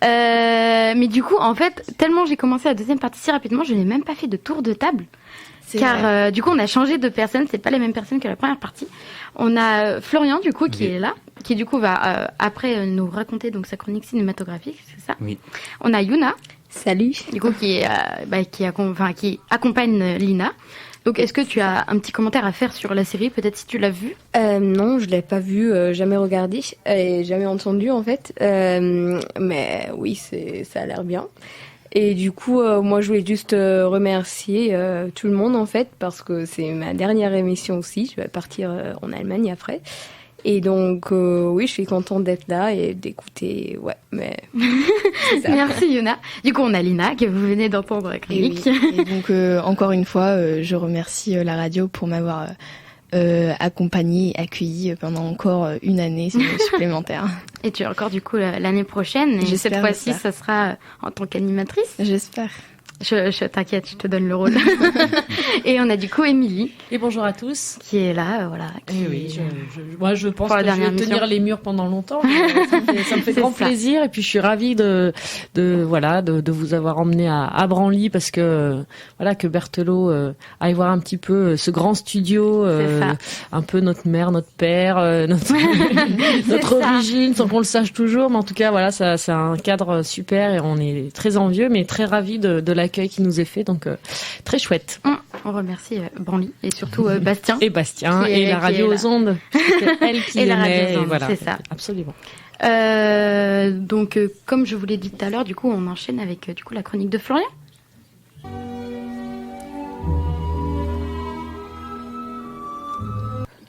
Mais du coup, en fait, tellement j'ai commencé la deuxième partie si rapidement, je n'ai même pas fait de tour de table. Car du coup, on a changé de personnes, c'est pas les mêmes personnes que la première partie. On a Florian du coup qui est là, qui du coup va après nous raconter donc sa chronique cinématographique, c'est ça. Oui. On a Yuna. Salut. Du coup qui accompagne Lina. Donc est-ce que tu as un petit commentaire à faire sur la série, peut-être si tu l'as vue? Non, je l'ai pas vue, jamais regardé et jamais entendu en fait. Mais oui, ça a l'air bien. Et du coup, moi, je voulais juste remercier tout le monde, en fait, parce que c'est ma dernière émission aussi. Je vais partir en Allemagne après. Et donc, oui, je suis contente d'être là et d'écouter. Ouais, mais c'est ça. Merci, Yuna. Du coup, on a Lina, que vous venez d'entendre la chronique. Et donc, encore une fois, je remercie la radio pour m'avoir accompagnée et accueillie pendant encore une année supplémentaire. Et tu es encore du coup l'année prochaine, et cette fois-ci ça sera en tant qu'animatrice. J'espère. Je t'inquiète, je te donne le rôle. Et on a du coup Émilie. Et bonjour à tous. Qui est là, voilà. Et oui, moi je pense que je vais tenir les murs pendant longtemps. Ça me fait grand plaisir, et puis je suis ravie de vous avoir emmené à Branly, parce que voilà, que Berthelot aille voir un petit peu ce grand studio, un peu notre mère, notre père, notre origine, sans qu'on le sache toujours, mais en tout cas voilà, ça c'est un cadre super, et on est très envieux mais très ravis de l'accueil qui nous est fait, donc très chouette. On remercie Branly et surtout Bastien. Et Bastien et la radio aux ondes. Elle qui l'aimait, voilà. C'est ça. Absolument. Donc comme je vous l'ai dit tout à l'heure, du coup on enchaîne avec du coup la chronique de Florian.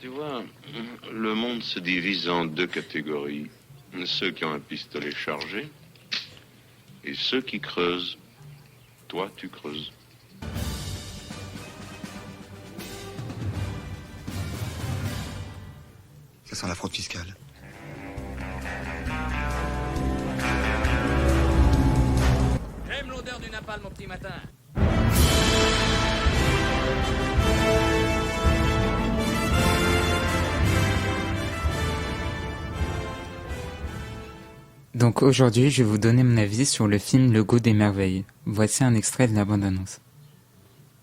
Tu vois, le monde se divise en deux catégories. Ceux qui ont un pistolet chargé Et ceux qui creusent, toi tu creuses. Ça sent la fraude fiscale. J'aime l'odeur du napalm au petit matin. Donc aujourd'hui, je vais vous donner mon avis sur le film Le Goût des merveilles. Voici un extrait de la bande-annonce.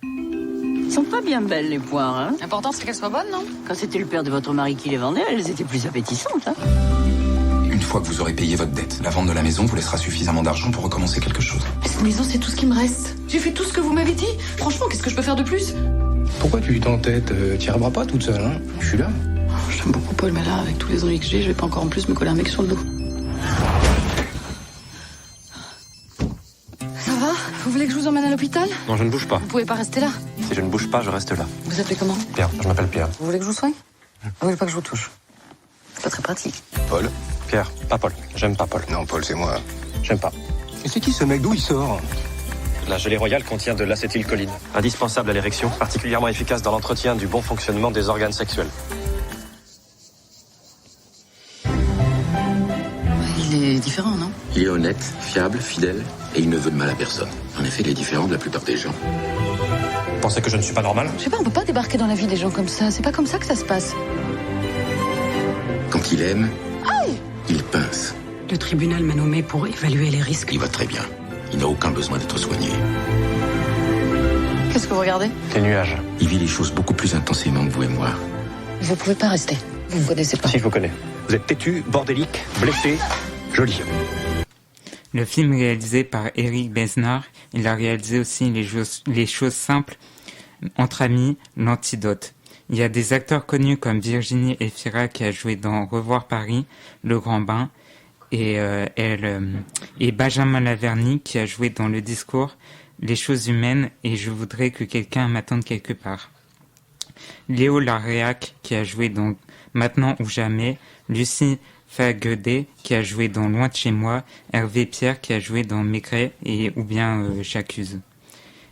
Elles sont pas bien belles, les poires, hein. L'important, c'est qu'elles soient bonnes, non? Quand c'était le père de votre mari qui les vendait, elles étaient plus appétissantes, hein. Une fois que vous aurez payé votre dette, la vente de la maison vous laissera suffisamment d'argent pour recommencer quelque chose. Mais cette maison, c'est tout ce qui me reste. J'ai fait tout ce que vous m'avez dit. Franchement, qu'est-ce que je peux faire de plus? Pourquoi tu t'entêtes? T'y arriveras pas toute seule, hein. Je suis là. Oh, je t'aime beaucoup, Paul, mais là, avec tous les ennuis que j'ai, je vais pas encore en plus me coller un mec sur le dos. Ça va? Vous voulez que je vous emmène à l'hôpital? Non, je ne bouge pas. Vous pouvez pas rester là. Si je ne bouge pas, je reste là. Vous appelez comment? Pierre, je m'appelle Pierre. Vous voulez que je vous soigne? Vous voulez pas que je vous touche? C'est pas très pratique. Paul? Pierre, pas Paul. J'aime pas Paul. Non, Paul, c'est moi. J'aime pas. Mais c'est qui ce mec? D'où il sort? La gelée royale contient de l'acétylcholine, indispensable à l'érection, particulièrement efficace dans l'entretien du bon fonctionnement des organes sexuels. Il est différent, non? Il est honnête, fiable, fidèle, et il ne veut de mal à personne. En effet, il est différent de la plupart des gens. Vous pensez que je ne suis pas normal? Je sais pas, on peut pas débarquer dans la vie des gens comme ça. C'est pas comme ça que ça se passe. Quand il aime, Aïe! il pince. Le tribunal m'a nommé pour évaluer les risques. Il va très bien. Il n'a aucun besoin d'être soigné. Qu'est-ce que vous regardez? Des nuages. Il vit les choses beaucoup plus intensément que vous et moi. Vous pouvez pas rester. Vous me connaissez pas. Si, je vous connais. Vous êtes têtu, bordélique, blessé, joli. Le film est réalisé par Eric Besnard. Il a réalisé aussi les choses simples, Entre amis, L'Antidote. Il y a des acteurs connus comme Virginie Efira qui a joué dans Revoir Paris, Le Grand Bain, et Benjamin Laverny qui a joué dans Le Discours, Les choses humaines et Je voudrais que quelqu'un m'attende quelque part. Léo Larreac qui a joué dans Maintenant ou jamais, Lucie Faguedet qui a joué dans Loin de chez moi, Hervé Pierre qui a joué dans Maigret ou bien J'accuse.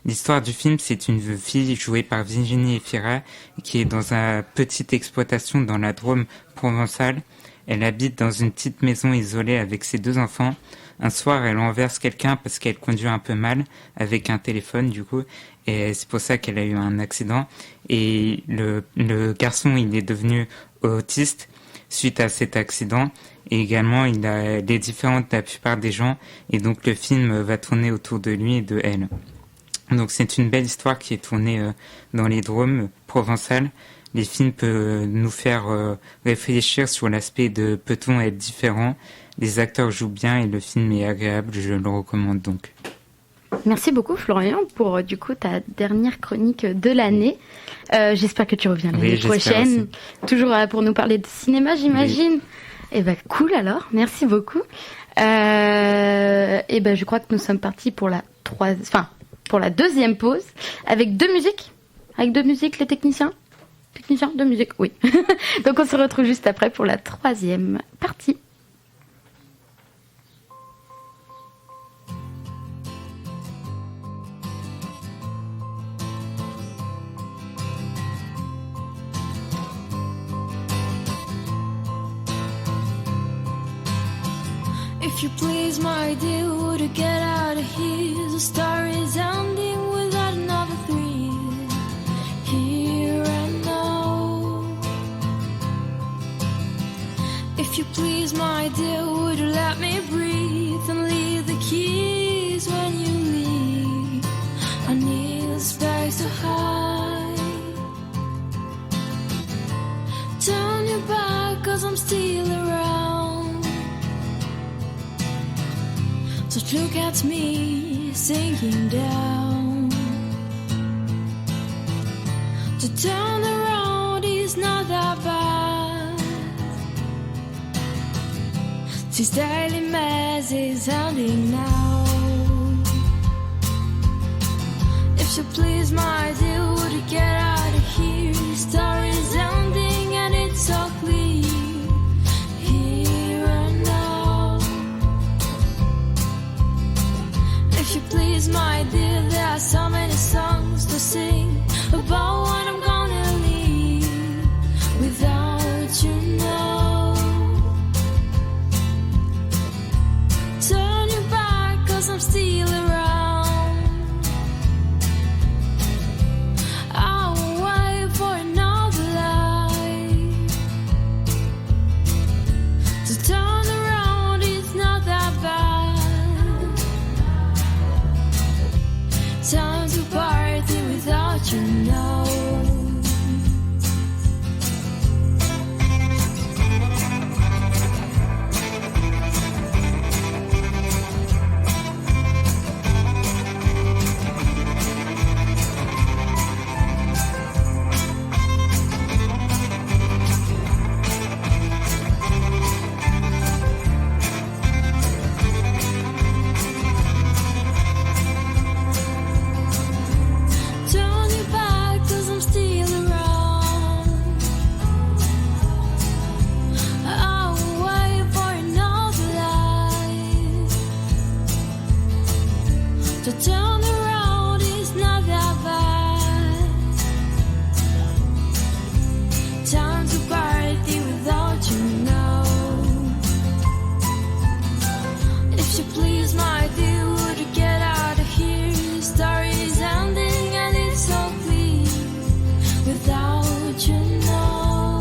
L'histoire du film, c'est une fille jouée par Virginie Efira qui est dans une petite exploitation dans la Drôme provençale. Elle habite dans une petite maison isolée avec ses 2 enfants. Un soir, elle renverse quelqu'un parce qu'elle conduit un peu mal avec un téléphone du coup. Et c'est pour ça qu'elle a eu un accident. Et le garçon, il est devenu autiste suite à cet accident. Et également, il a des différences de la plupart des gens. Et donc, le film va tourner autour de lui et de elle. Donc c'est une belle histoire qui est tournée dans les Drômes provençales. Les films peuvent nous faire réfléchir sur l'aspect de peut-on être différent. Les acteurs jouent bien et le film est agréable, je le recommande donc. Merci beaucoup Florian pour du coup ta dernière chronique de l'année. J'espère que tu reviens l'année prochaine. Aussi. Toujours pour nous parler de cinéma j'imagine. Oui. Et ben cool alors, merci beaucoup. Et ben je crois que nous sommes partis pour la deuxième pause, avec 2 musiques. Avec 2 musiques, les techniciens. Techniciens, 2 musiques, oui. Donc on se retrouve juste après pour la 3e partie. If you please, my dear, would you get out of here? The story is ending without another thrill. Here and now. If you please, my dear, would you let me breathe and leave the keys when you leave? I need a space to hide. Turn your back, 'cause I'm still around. Just look at me sinking down. To turn around is not that bad. This daily mess is ending now. If you please, my dear, would you get out of here? The story is ending and it's so clear. Here and now. If you please, my dear, there are so many songs to sing about what I'm gonna leave without you know. Turn your back, 'cause I'm still around. I will wait for another life to turn around. It's not that bad. Time to party without you know. Turn your back, 'cause I'm still around. I will wait for another life to turn around. It's not that bad. Time to party without you know. If you please, my dear, would you get out of here? The story is ending and it's so clear without you know.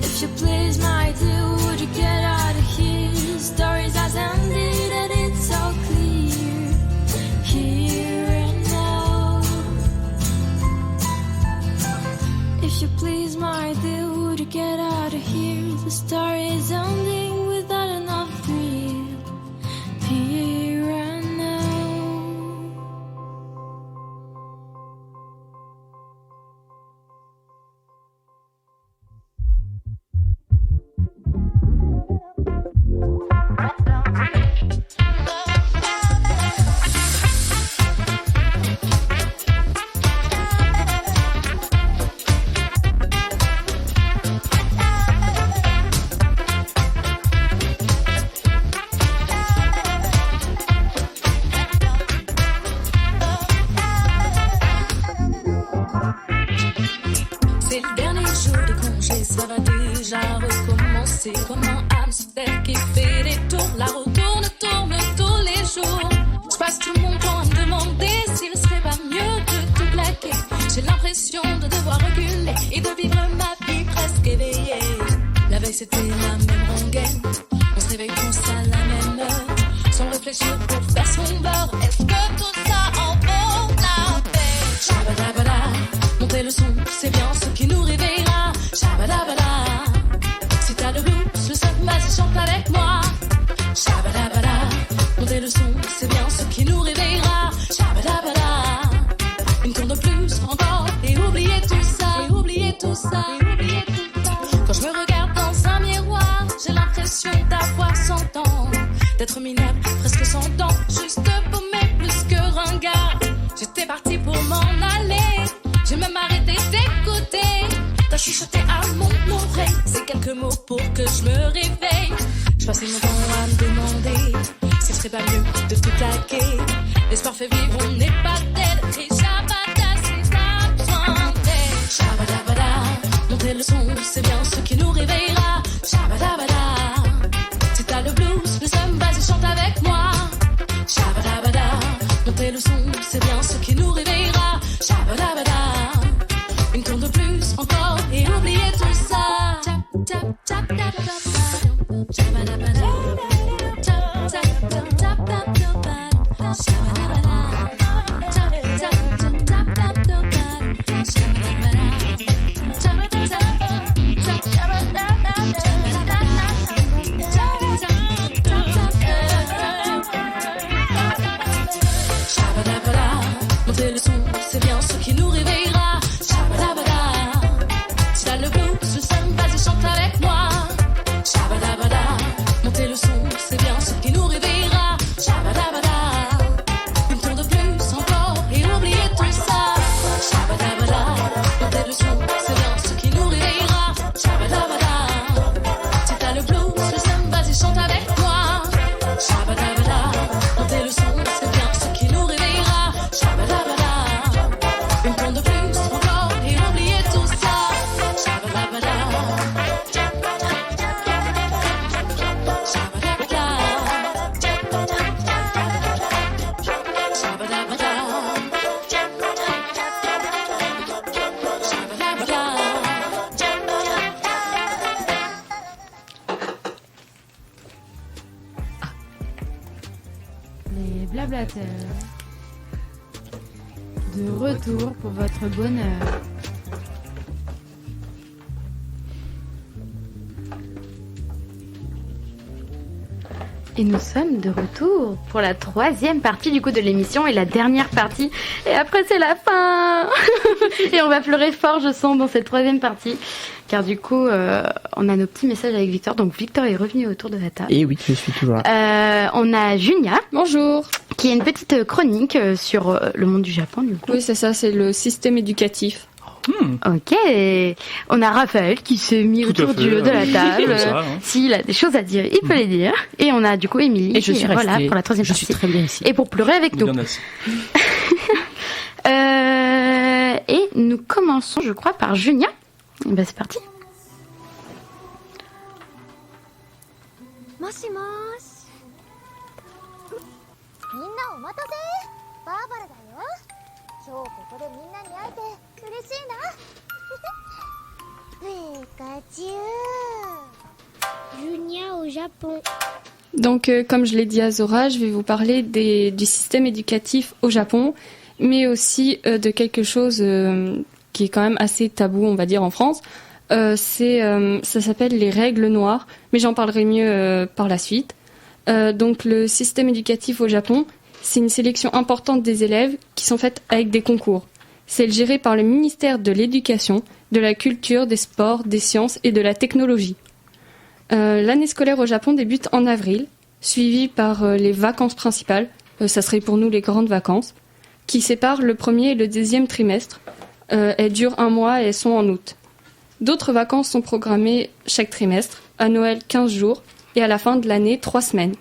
If you please, my dear, would you get out of here? The story has ended and it's so clear here and now. If you please, my dear, would you get out of here? The story is ending without enough thrill here and now. C'est le dernier jour de congé, ça va déjà recommencer. Comme un hamster qui fait des tours, la roue tourne tous les jours. Je passe tout mon temps à me demander s'il serait pas mieux de tout plaquer. J'ai l'impression de devoir reculer et de vivre ma vie presque éveillée. La veille c'était la même rengaine, on se réveille tous à la même heure, sans réfléchir pour faire son beurre. Est-ce que tout ça en vaut la peine? Shabadabada, montez le son, c'est bien ce qui nous réveillera. Shabadabada, si t'as le blues, le seul, vas-y chante avec moi. Shabadabada, montez le son, c'est bien ce qui nous réveillera. Shabadabada, une tour de plus encore et oubliez tout ça, et oubliez tout ça, et oubliez tout ça. Quand je me regarde dans un miroir, j'ai l'impression d'avoir 100 ans, d'être minable, presque 100 ans, juste paumé plus que ringard. J'étais parti pour m'en aller, j'ai même arrêté d'écouter. T'as chuchoté à mon oreille ces quelques mots pour que je me réveille. Je passais mon temps à me demander s'il serait pas mieux de tout plaquer. L'espoir fait vivre, on n'est pas dead. Et Shabada, c'est pas besoin d'aide. Shabadabada, montez le son, c'est bien ce qui nous réveillera. Shabadabada, si t'as le blues, le seum, vas-y chante avec moi. Shabadabada, montez le son, c'est bien ce qui nous réveillera. Shabadabada, une tour de plus encore et oubliez tout ça. Tap, tap, tap, tap, tap, shabadabada. Tap, tap, tap, tap, tap, tap, shabadabada. Tap, tap, tap, tap, tap, tap, shabadabada. Tap, tap, tap, shabadabada. les blablateurs. De retour pour votre bonheur. Et nous sommes de retour pour la 3e partie du coup de l'émission et la dernière partie. Et après c'est la fin. Et on va pleurer fort, je sens, dans cette 3e partie. Car du coup, on a nos petits messages avec Victor. Donc Victor est revenu autour de la table. Et oui, je suis toujours là. On a Junia. Bonjour. Qui a une petite chronique sur le monde du Japon du coup. Oui, c'est ça, c'est le système éducatif. Ok. On a Raphaël qui s'est mis autour de la table. S'il a des choses à dire, il peut les dire. Et on a du coup Émilie. Et je suis restée. Voilà, pour la 3e partie. Je suis très bien ici. Et pour pleurer avec nous. Et nous commençons, je crois, par Junia. Ben, c'est parti. Junia au Japon. Donc, comme je l'ai dit à Zora, je vais vous parler du système éducatif au Japon, mais aussi de quelque chose qui est quand même assez tabou, on va dire, en France. Ça s'appelle les règles noires, mais j'en parlerai mieux par la suite. Donc, le système éducatif au Japon, c'est une sélection importante des élèves qui sont faites avec des concours. C'est géré par le ministère de l'Éducation, de la Culture, des Sports, des Sciences et de la Technologie. L'année scolaire au Japon débute en avril, suivie par les vacances principales, ça serait pour nous les grandes vacances, qui séparent le premier et le deuxième trimestre. Elles durent 1 mois et elles sont en août. D'autres vacances sont programmées chaque trimestre, à Noël 15 jours et à la fin de l'année 3 semaines.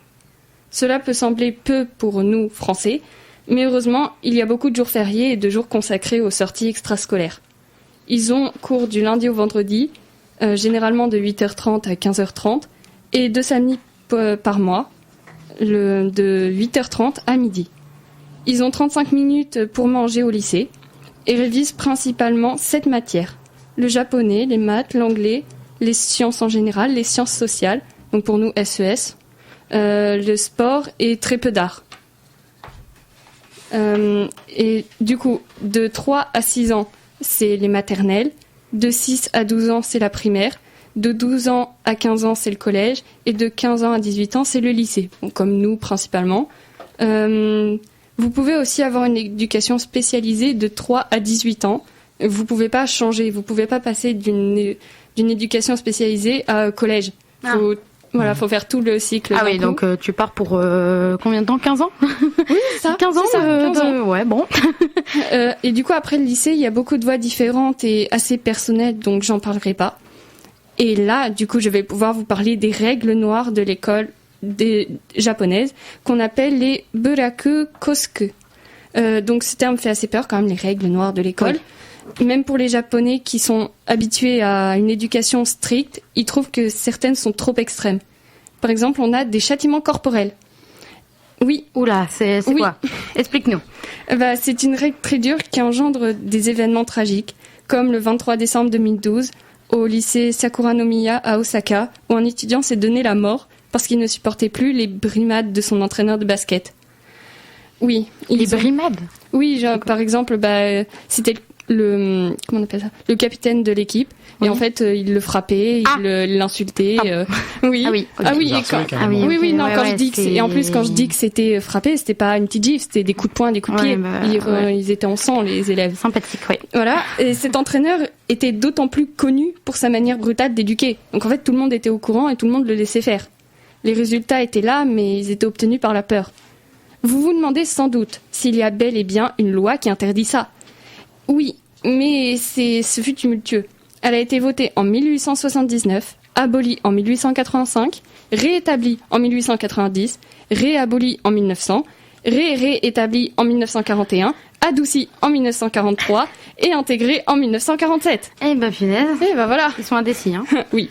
Cela peut sembler peu pour nous, Français, mais heureusement, il y a beaucoup de jours fériés et de jours consacrés aux sorties extrascolaires. Ils ont cours du lundi au vendredi, généralement de 8h30 à 15h30, et 2 samedis par mois, de 8h30 à midi. Ils ont 35 minutes pour manger au lycée et révisent principalement 7 matières. Le japonais, les maths, l'anglais, les sciences en général, les sciences sociales, donc pour nous SES, le sport et très peu d'art. Et du coup, de 3 à 6 ans, c'est les maternelles, de 6 à 12 ans, c'est la primaire, de 12 ans à 15 ans, c'est le collège, et de 15 ans à 18 ans, c'est le lycée, donc comme nous principalement. Vous pouvez aussi avoir une éducation spécialisée de 3 à 18 ans. Vous pouvez pas changer, vous pouvez pas passer d'une éducation spécialisée à collège. Faut faire tout le cycle. Ah oui, donc tu pars pour combien de temps? 15 ans? Oui, ça. 15 ans, c'est ça, 15 ans. Ouais, bon. Et du coup, après le lycée, il y a beaucoup de voies différentes et assez personnelles, donc j'en parlerai pas. Et là, du coup, je vais pouvoir vous parler des règles noires de l'école japonaise, qu'on appelle les buraku kosuku. Donc ce terme fait assez peur quand même, les règles noires de l'école. Oui. Même pour les Japonais qui sont habitués à une éducation stricte, ils trouvent que certaines sont trop extrêmes. Par exemple, on a des châtiments corporels. Oui. Oula, c'est oui. Quoi? Explique-nous. C'est une règle très dure qui engendre des événements tragiques, comme le 23 décembre 2012, au lycée Sakura-no-miya à Osaka, où un étudiant s'est donné la mort parce qu'il ne supportait plus les brimades de son entraîneur de basket. Oui. Les brimades? Oui, genre, par exemple, c'était comment on appelle ça, le capitaine de l'équipe, oui. Et en fait il le frappait, il l'insultait. Oui. Ah oui. Okay. Ah oui. Quand je dis que et en plus quand je dis que c'était frappé, c'était pas une petite gifle, c'était des coups de poing, des coups de pied. Ils étaient en sang, les élèves. Sympathiques, oui. Voilà. Et cet entraîneur était d'autant plus connu pour sa manière brutale d'éduquer. Donc en fait tout le monde était au courant et tout le monde le laissait faire. Les résultats étaient là, mais ils étaient obtenus par la peur. Vous vous demandez sans doute s'il y a bel et bien une loi qui interdit ça. Oui, mais ce fut tumultueux. Elle a été votée en 1879, abolie en 1885, réétablie en 1890, réabolie en 1900, réétablie en 1941, adoucie en 1943 et intégrée en 1947. Eh ben punaise. Et ben voilà. Ils sont indécis, hein. Oui.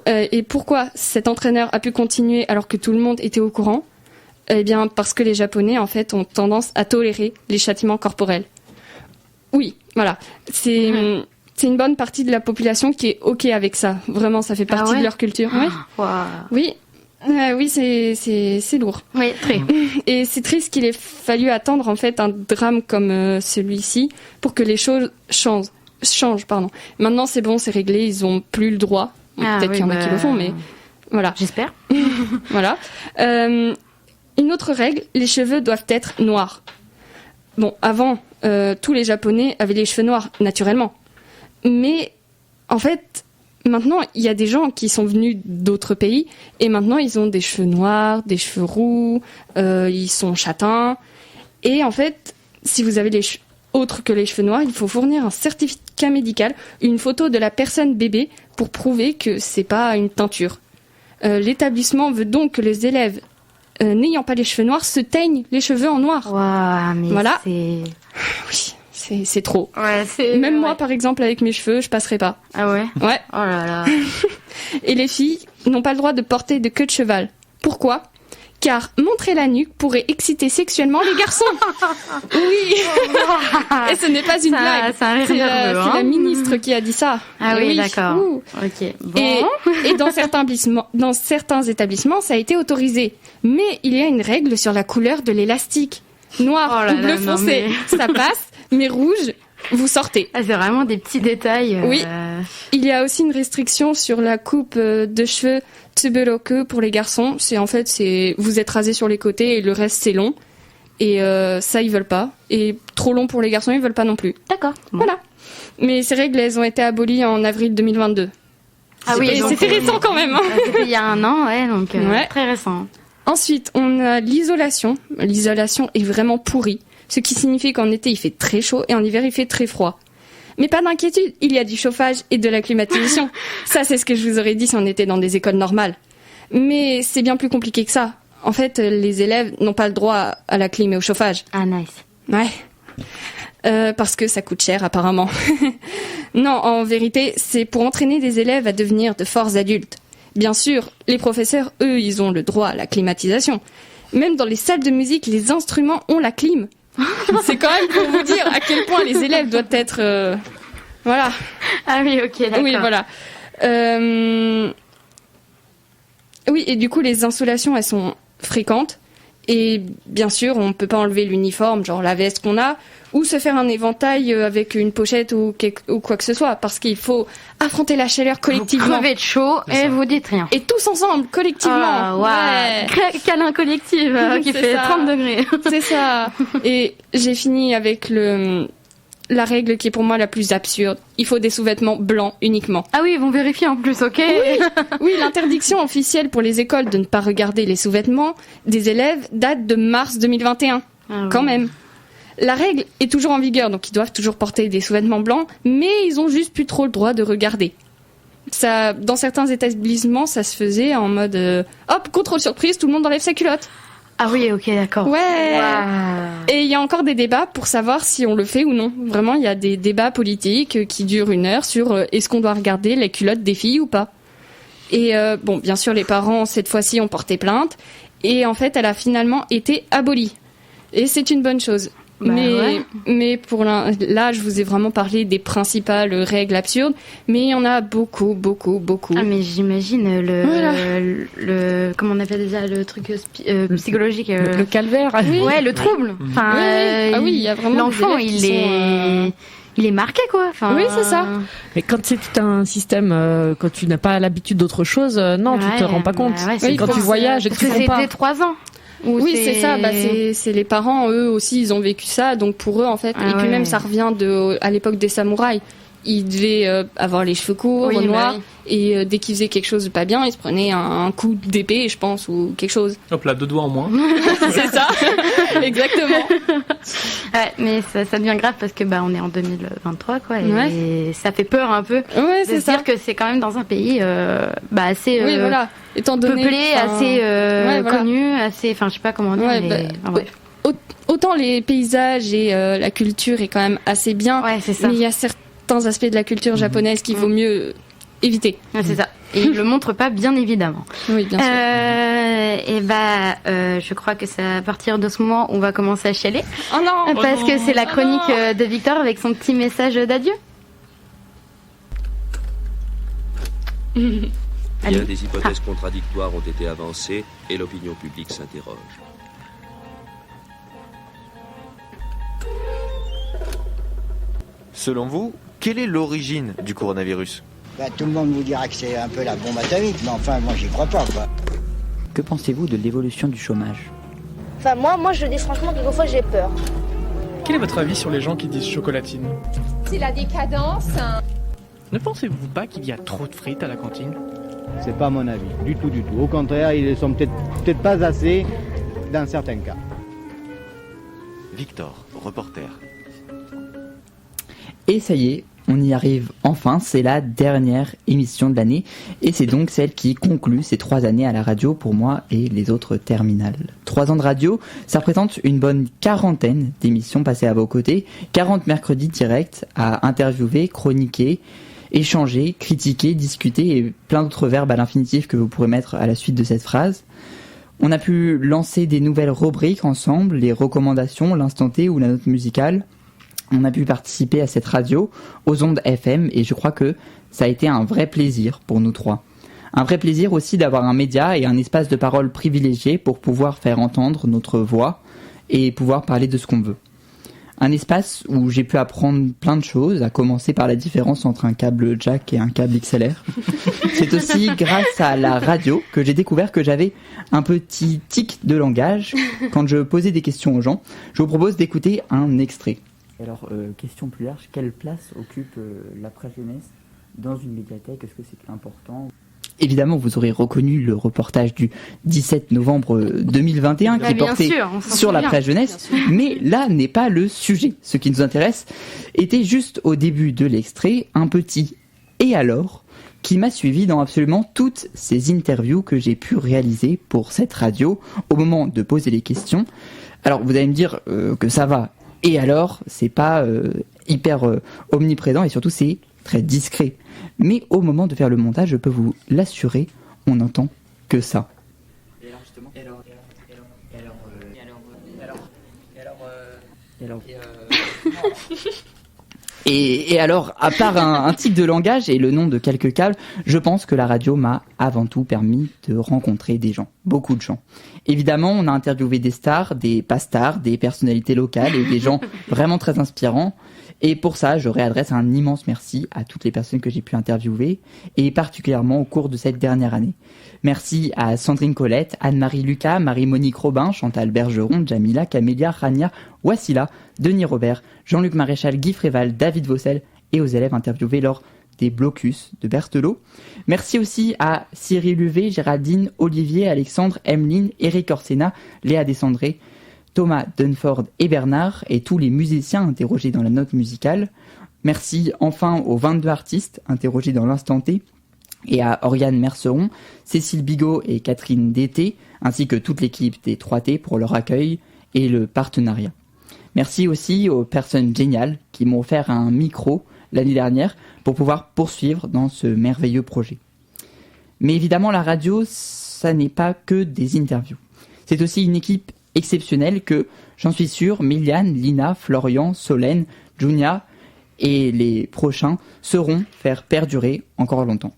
Et pourquoi cet entraîneur a pu continuer alors que tout le monde était au courant? Eh bien, parce que les Japonais, en fait, ont tendance à tolérer les châtiments corporels. Oui, voilà. C'est une bonne partie de la population qui est OK avec ça. Vraiment, ça fait partie de leur culture. Oui. Wow. Oui. Oui, c'est lourd. Oui, très. Et c'est triste qu'il ait fallu attendre en fait un drame comme celui-ci pour que les choses changent. Maintenant, c'est bon, c'est réglé, ils ont plus le droit. Peut-être qu'il y en a qui le font, mais voilà. J'espère. Voilà. Une autre règle, les cheveux doivent être noirs. Bon, avant, tous les Japonais avaient les cheveux noirs, naturellement. Mais, en fait, maintenant, il y a des gens qui sont venus d'autres pays, et maintenant, ils ont des cheveux noirs, des cheveux roux, ils sont châtains. Et en fait, si vous avez autre que les cheveux noirs, il faut fournir un certificat médical, une photo de la personne bébé pour prouver que c'est pas une teinture. L'établissement veut donc que les élèves n'ayant pas les cheveux noirs se teignent les cheveux en noir. Waouh, mais voilà. Oui, c'est trop. Ouais, Même moi, par exemple, avec mes cheveux, je passerai pas. Ah ouais? Ouais. Oh là là. Et les filles n'ont pas le droit de porter de queue de cheval. Pourquoi? Car montrer la nuque pourrait exciter sexuellement les garçons. Oui. Et ce n'est pas une blague. C'est la ministre qui a dit ça. Ah oui, d'accord. Ok. Bon. Et dans certains établissements, ça a été autorisé. Mais il y a une règle sur la couleur de l'élastique. Noir ou bleu foncé, ça passe, mais rouge, vous sortez. Ah, c'est vraiment des petits détails. Oui. Il y a aussi une restriction sur la coupe de cheveux tsuberoku pour les garçons. Vous êtes rasé sur les côtés et le reste c'est long. Et ça ils veulent pas. Et trop long pour les garçons ils veulent pas non plus. D'accord. Bon. Voilà. Mais ces règles elles ont été abolies en avril 2022. Ah oui, c'était récent quand même. C'était il y a un an, ouais, donc très récent. Ensuite, on a l'isolation. L'isolation est vraiment pourrie, ce qui signifie qu'en été, il fait très chaud et en hiver, il fait très froid. Mais pas d'inquiétude, il y a du chauffage et de la climatisation. Ça, c'est ce que je vous aurais dit si on était dans des écoles normales. Mais c'est bien plus compliqué que ça. En fait, les élèves n'ont pas le droit à la clim et au chauffage. Ah, nice. Ouais. Parce que ça coûte cher, apparemment. Non, en vérité, c'est pour entraîner des élèves à devenir de forts adultes. Bien sûr, les professeurs, eux, ils ont le droit à la climatisation. Même dans les salles de musique, les instruments ont la clim. C'est quand même pour vous dire à quel point les élèves doivent être... Voilà. Ah oui, ok, d'accord. Oui, voilà. Oui, et du coup, les insolations, elles sont fréquentes. Et bien sûr, on ne peut pas enlever l'uniforme, genre la veste qu'on a, ou se faire un éventail avec une pochette ou quoi que ce soit, parce qu'il faut affronter la chaleur collectivement. Vous crevez de chaud et vous dites rien. Et tous ensemble, collectivement. Ah, ouais. Câlin collectif qui fait 30 degrés. C'est ça. Et j'ai fini avec la règle qui est pour moi la plus absurde. Il faut des sous-vêtements blancs uniquement. Ah oui, ils vont vérifier en plus, ok? Oui, l'interdiction officielle pour les écoles de ne pas regarder les sous-vêtements des élèves date de mars 2021. Quand même. La règle est toujours en vigueur, donc ils doivent toujours porter des sous-vêtements blancs, mais ils ont juste plus trop le droit de regarder. Ça, dans certains établissements, ça se faisait en mode hop, contrôle surprise, tout le monde enlève sa culotte. Ah oui, ok, d'accord. Ouais. Wow. Et il y a encore des débats pour savoir si on le fait ou non. Vraiment, il y a des débats politiques qui durent 1 heure sur est-ce qu'on doit regarder les culottes des filles ou pas. Et bon, bien sûr, les parents, cette fois-ci, ont porté plainte. Et en fait, elle a finalement été abolie. Et c'est une bonne chose. Mais pour là, je vous ai vraiment parlé des principales règles absurdes, mais il y en a beaucoup. Ah, mais j'imagine le comment on appelle ça, le truc psychologique, le calvaire. Oui. Ouais, le trouble. Enfin, oui, il y a vraiment l'enfant, il est marqué, quoi. Enfin, oui, c'est ça. Mais quand c'est tout un système, quand tu n'as pas l'habitude d'autre chose, non, tu te rends pas compte. Ouais, quand tu voyages et que tu comprends pas. C'était 3 ans. Oui, c'est ça. C'est les parents, eux aussi, ils ont vécu ça. Donc pour eux, en fait, et puis même ça revient à l'époque des samouraïs. Ils devaient avoir les cheveux courts, noirs, et dès qu'ils faisaient quelque chose de pas bien, ils se prenaient un coup d'épée, je pense, ou quelque chose. Hop là, 2 doigts en moins. C'est ça, exactement. Ouais, mais ça devient grave parce que on est en 2023, quoi, et ça fait peur un peu de se dire que c'est quand même dans un pays assez étant donné, peuplé, assez connu, assez, enfin je sais pas comment dire. Autant les paysages et la culture est quand même assez bien, c'est ça. Mais il y a certains aspects de la culture japonaise qu'il vaut mieux éviter. C'est ça. Et ils le montrent pas, bien évidemment. Oui, bien sûr. Et je crois que c'est à partir de ce moment où on va commencer à chialer. Oh non! Parce que c'est la chronique de Victor avec son petit message d'adieu. Allez. Des hypothèses contradictoires ont été avancées et l'opinion publique s'interroge. Selon vous, quelle est l'origine du coronavirus ? Tout le monde vous dira que c'est un peu la bombe atomique, mais enfin, moi, j'y crois pas, quoi. Que pensez-vous de l'évolution du chômage ? Enfin, moi, je dis franchement, quelquefois, j'ai peur. Quel est votre avis sur les gens qui disent chocolatine ? C'est la décadence. Ne pensez-vous pas qu'il y a trop de frites à la cantine ? C'est pas mon avis, du tout. Au contraire, ils ne sont peut-être pas assez dans certains cas. Victor, reporter. Et ça y est, on y arrive enfin, c'est la dernière émission de l'année et c'est donc celle qui conclut ces 3 années à la radio pour moi et les autres terminales. 3 ans de radio, ça représente une bonne 40aine d'émissions passées à vos côtés, 40 mercredis directs à interviewer, chroniquer, échanger, critiquer, discuter et plein d'autres verbes à l'infinitif que vous pourrez mettre à la suite de cette phrase. On a pu lancer des nouvelles rubriques ensemble, les recommandations, l'instant T ou la note musicale. On a pu participer à cette radio, aux ondes FM, et je crois que ça a été un vrai plaisir pour nous 3. Un vrai plaisir aussi d'avoir un média et un espace de parole privilégié pour pouvoir faire entendre notre voix et pouvoir parler de ce qu'on veut. Un espace où j'ai pu apprendre plein de choses, à commencer par la différence entre un câble jack et un câble XLR. C'est aussi grâce à la radio que j'ai découvert que j'avais un petit tic de langage quand je posais des questions aux gens. Je vous propose d'écouter un extrait. Alors, question plus large, quelle place occupe la presse jeunesse dans une médiathèque ? Est-ce que c'est important ? Évidemment, vous aurez reconnu le reportage du 17 novembre 2021 qui portait sur la presse jeunesse, mais là n'est pas le sujet. Ce qui nous intéresse était juste au début de l'extrait, un petit « et alors ?» qui m'a suivi dans absolument toutes ces interviews que j'ai pu réaliser pour cette radio au moment de poser les questions. Alors, vous allez me dire que ça va. Et alors, c'est pas hyper omniprésent et surtout c'est très discret. Mais au moment de faire le montage, je peux vous l'assurer, on n'entend que ça. Et alors justement, Et alors, à part un tic de langage et le nom de quelques câbles, je pense que la radio m'a avant tout permis de rencontrer des gens, beaucoup de gens. Évidemment, on a interviewé des stars, des pas stars, des personnalités locales et des gens vraiment très inspirants. Et pour ça, je réadresse un immense merci à toutes les personnes que j'ai pu interviewer, et particulièrement au cours de cette dernière année. Merci à Sandrine Colette, Anne-Marie Lucas, Marie-Monique Robin, Chantal Bergeron, Jamila, Camélia, Rania, Wassila, Denis Robert, Jean-Luc Maréchal, Guy Fréval, David Vossel et aux élèves interviewés lors des blocus de Berthelot. Merci aussi à Cyril Huvet, Géraldine, Olivier, Alexandre, Emeline, Eric Orsena, Léa Descendré, Thomas Dunford et Bernard et tous les musiciens interrogés dans la note musicale. Merci enfin aux 22 artistes interrogés dans l'instant T et à Oriane Merceron, Cécile Bigot et Catherine Dété, ainsi que toute l'équipe des 3T pour leur accueil et le partenariat. Merci aussi aux personnes géniales qui m'ont offert un micro l'année dernière pour pouvoir poursuivre dans ce merveilleux projet. Mais évidemment, la radio, ça n'est pas que des interviews. C'est aussi une équipe exceptionnelle que, j'en suis sûr, Miliane, Lina, Florian, Solène, Junia et les prochains sauront faire perdurer encore longtemps.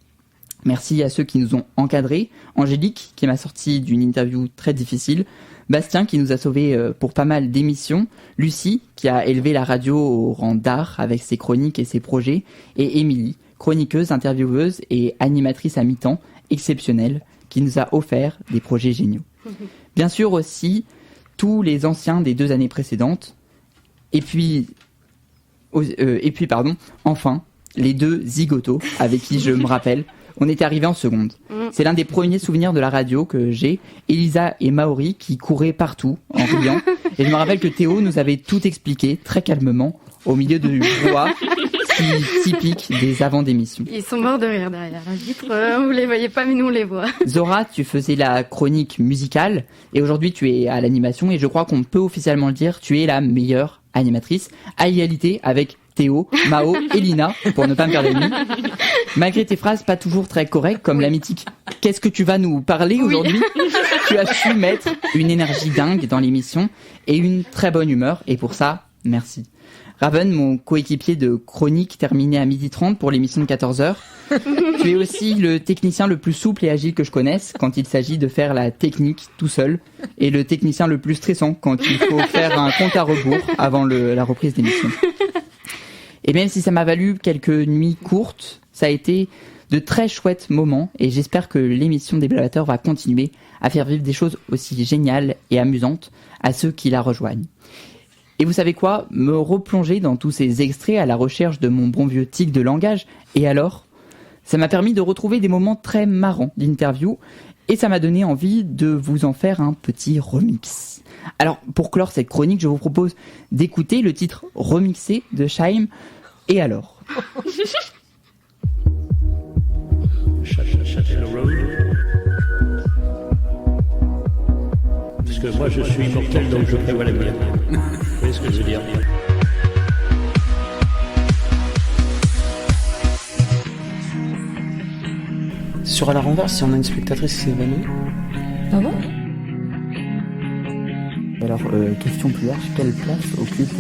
Merci à ceux qui nous ont encadrés, Angélique qui m'a sorti d'une interview très difficile, Bastien qui nous a sauvés pour pas mal d'émissions, Lucie qui a élevé la radio au rang d'art avec ses chroniques et ses projets, et Émilie, chroniqueuse, intervieweuse et animatrice à mi-temps exceptionnelle qui nous a offert des projets géniaux. Bien sûr aussi tous les anciens des 2 années précédentes, et puis enfin les 2 zigotos avec qui je me rappelle. On était arrivés en seconde. C'est l'un des premiers souvenirs de la radio que j'ai. Elisa et Maori qui couraient partout en riant. Et je me rappelle que Théo nous avait tout expliqué très calmement au milieu de brouhaha typique des avant d'émission. Ils sont morts de rire derrière la vitre. Vous les voyez pas, mais nous on les voit. Zora, tu faisais la chronique musicale et aujourd'hui tu es à l'animation et je crois qu'on peut officiellement le dire, tu es la meilleure animatrice à égalité avec Théo, Mao et Lina, pour ne pas me perdre l'ennemi. Malgré tes phrases pas toujours très correctes, comme la mythique « Qu'est-ce que tu vas nous parler aujourd'hui ?» Tu as su mettre une énergie dingue dans l'émission et une très bonne humeur, et pour ça, merci. Raven, mon coéquipier de chronique terminé à 12h30 pour l'émission de 14h. Tu es aussi le technicien le plus souple et agile que je connaisse quand il s'agit de faire la technique tout seul, et le technicien le plus stressant quand il faut faire un compte à rebours avant la reprise d'émission. Et même si ça m'a valu quelques nuits courtes, ça a été de très chouettes moments, et j'espère que l'émission des Blavateurs va continuer à faire vivre des choses aussi géniales et amusantes à ceux qui la rejoignent. Et vous savez quoi ? Me replonger dans tous ces extraits à la recherche de mon bon vieux tic de langage, et alors ? Ça m'a permis de retrouver des moments très marrants d'interview, et ça m'a donné envie de vous en faire un petit remix. Alors, pour clore cette chronique, je vous propose d'écouter le titre remixé de Shaim, Et alors ? Châtellerault Road. Parce que moi je suis immortel donc je prévois l'avenir. Vous voyez ce que je veux dire ? Sur À la renverse, si on a une spectatrice qui s'est évanouie. Ah bon ? Alors, question plus large, quelle place occupe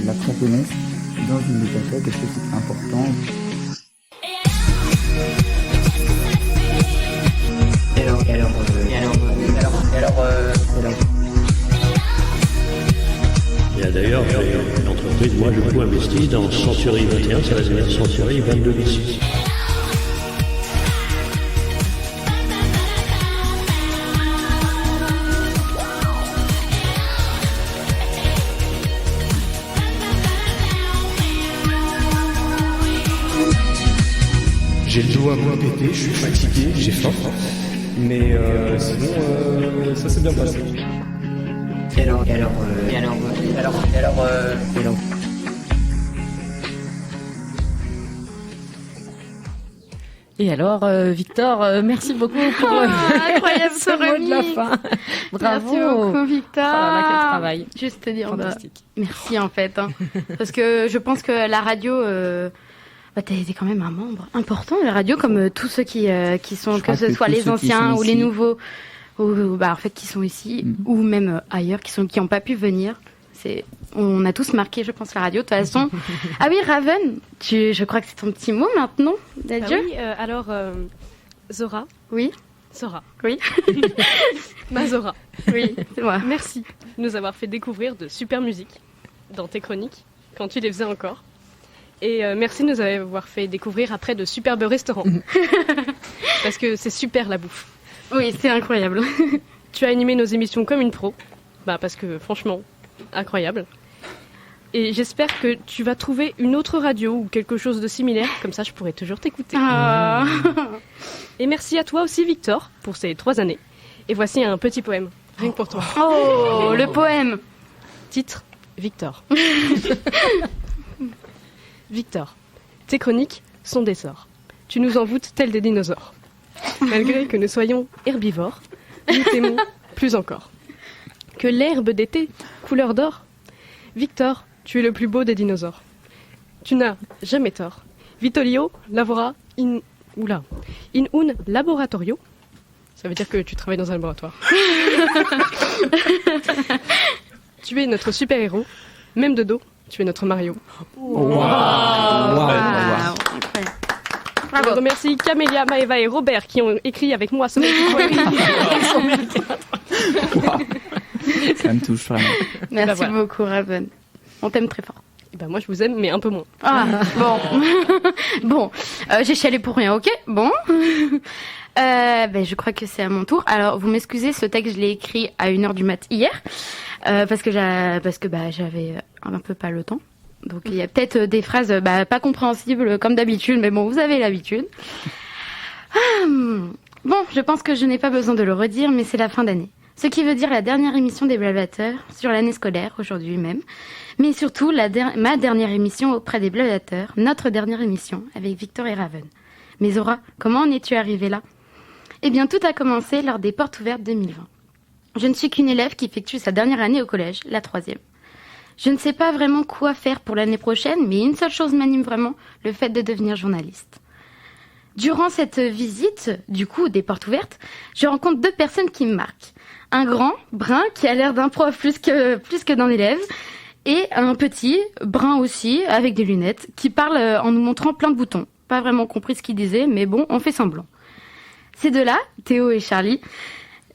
la japonaise dans une médiathèque ? Est-ce que c'est important ? Et d'ailleurs, j'ai une entreprise, moi j'ai beaucoup investi dans Century 21, ça va devenir Century 22,6. J'ai le dos un peu pété, je suis fatigué, j'ai faim. Mais sinon, ça s'est bien passé. Et alors, Victor, merci beaucoup pour incroyable ce mot de la fin. Bravo. Merci beaucoup, Victor. Oh là là, quel travail. Juste te dire, fantastique. Merci en fait, hein. Parce que je pense que la radio, t'es quand même un membre important de la radio, comme tous ceux qui sont, que ce soit les anciens ou les nouveaux, ou en fait qui sont ici ou même ailleurs, qui n'ont pas pu venir. On a tous marqué, je pense, la radio. De toute façon. Ah oui, Raven, je crois que c'est ton petit mot maintenant d'adieu. Oui, alors Zora. Oui. Zora. Oui. Ma Zora. Oui, c'est moi. Merci de nous avoir fait découvrir de super musique dans tes chroniques, quand tu les faisais encore. Et merci de nous avoir fait découvrir après de superbes restaurants. Parce que c'est super la bouffe. Oui, c'est incroyable. Tu as animé nos émissions comme une pro. Parce que franchement, incroyable. Et j'espère que tu vas trouver une autre radio ou quelque chose de similaire. Comme ça, je pourrai toujours t'écouter. Ah. Et merci à toi aussi, Victor, pour ces 3 années. Et voici un petit poème, rien que pour toi. Oh, le poème. Titre, Victor. Victor, tes chroniques sont des sorts. Tu nous envoûtes tels des dinosaures. Malgré que nous soyons herbivores, nous t'aimons plus encore. Que l'herbe d'été, couleur d'or. Victor, tu es le plus beau des dinosaures. Tu n'as jamais tort. Vitolio lavora in un laboratorio. Ça veut dire que tu travailles dans un laboratoire. Tu es notre super-héros. Même de dos, tu es notre Mario. Wow. Je remercie Camélia, Maëva et Robert qui ont écrit avec moi ce Ça me touche vraiment. Merci beaucoup, Raven. On t'aime très fort. Et moi, je vous aime, mais un peu moins. Ah, bon. Bon, j'ai chialé pour rien, ok ? Bon. Je crois que c'est à mon tour. Alors, vous m'excusez, ce texte, je l'ai écrit à 1h du mat' hier. Parce que j'avais un peu pas le temps. Donc, il y a peut-être des phrases pas compréhensibles comme d'habitude, mais bon, vous avez l'habitude. Bon, je pense que je n'ai pas besoin de le redire, mais c'est la fin d'année. Ce qui veut dire la dernière émission des Blavateurs sur l'année scolaire, aujourd'hui même. Mais surtout, ma dernière émission auprès des Blavateurs, notre dernière émission, avec Victor et Raven. Mais Zora, comment en es-tu arrivée là ? Eh bien, tout a commencé lors des Portes Ouvertes 2020. Je ne suis qu'une élève qui effectue sa dernière année au collège, la 3e. Je ne sais pas vraiment quoi faire pour l'année prochaine, mais une seule chose m'anime vraiment, le fait de devenir journaliste. Durant cette visite, du coup, des Portes Ouvertes, je rencontre 2 personnes qui me marquent. Un grand, brun, qui a l'air d'un prof plus que d'un élève, Et un petit, brun aussi, avec des lunettes, qui parle en nous montrant plein de boutons. Pas vraiment compris ce qu'il disait, mais bon, on fait semblant. Ces deux-là, Théo et Charlie,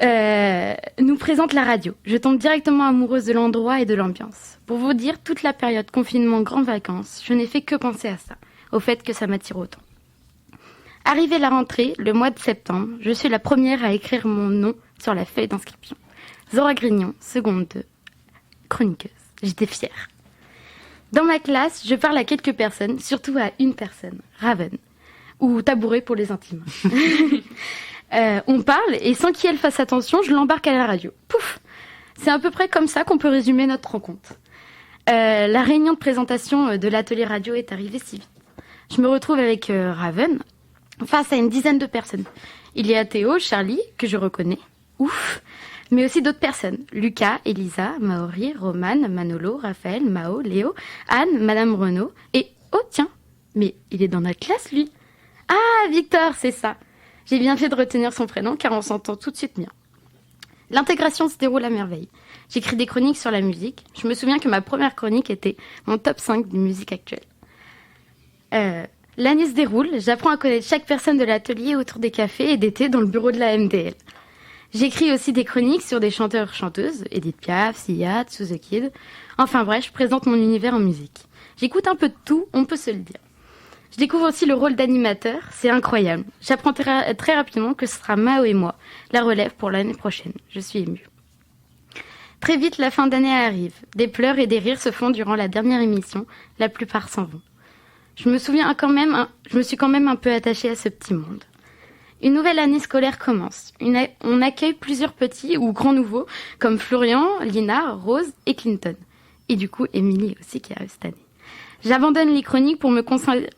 nous présentent la radio. Je tombe directement amoureuse de l'endroit et de l'ambiance. Pour vous dire, toute la période confinement, grandes vacances, je n'ai fait que penser à ça, au fait que ça m'attire autant. Arrivée la rentrée, le mois de septembre, je suis la première à écrire mon nom sur la feuille d'inscription. Zora Grignon, seconde 2, chroniqueuse. J'étais fière. Dans ma classe, je parle à quelques personnes, surtout à une personne, Raven, ou Tabouret pour les intimes. On parle et sans qu'elle fasse attention, je l'embarque à la radio. Pouf! C'est à peu près comme ça qu'on peut résumer notre rencontre. La réunion de présentation de l'atelier radio est arrivée si vite. Je me retrouve avec Raven face à une dizaine de personnes. Il y a Théo, Charlie, que je reconnais. Ouf! Mais aussi d'autres personnes. Lucas, Elisa, Maori, Romane, Manolo, Raphaël, Mao, Léo, Anne, Madame Renaud. Et, oh tiens, mais il est dans notre classe, lui. Ah, Victor, c'est ça. J'ai bien fait de retenir son prénom car on s'entend tout de suite bien. L'intégration se déroule à merveille. J'écris des chroniques sur la musique. Je me souviens que ma première chronique était mon top 5 de musique actuelle. L'année se déroule, j'apprends à connaître chaque personne de l'atelier autour des cafés et des thés dans le bureau de la MDL. J'écris aussi des chroniques sur des chanteurs-chanteuses, Edith Piaf, Sia, Sous The Kid. Enfin bref, je présente mon univers en musique. J'écoute un peu de tout, on peut se le dire. Je découvre aussi le rôle d'animateur, c'est incroyable. J'apprends très rapidement que ce sera Mao et moi, la relève pour l'année prochaine. Je suis émue. Très vite, la fin d'année arrive. Des pleurs et des rires se font durant la dernière émission, la plupart s'en vont. Je me suis quand même un peu attachée à ce petit monde. Une nouvelle année scolaire commence. On accueille plusieurs petits ou grands nouveaux, comme Florian, Lina, Rose et Clinton. Et du coup, Émilie aussi qui arrive cette année. J'abandonne les chroniques pour me consacrer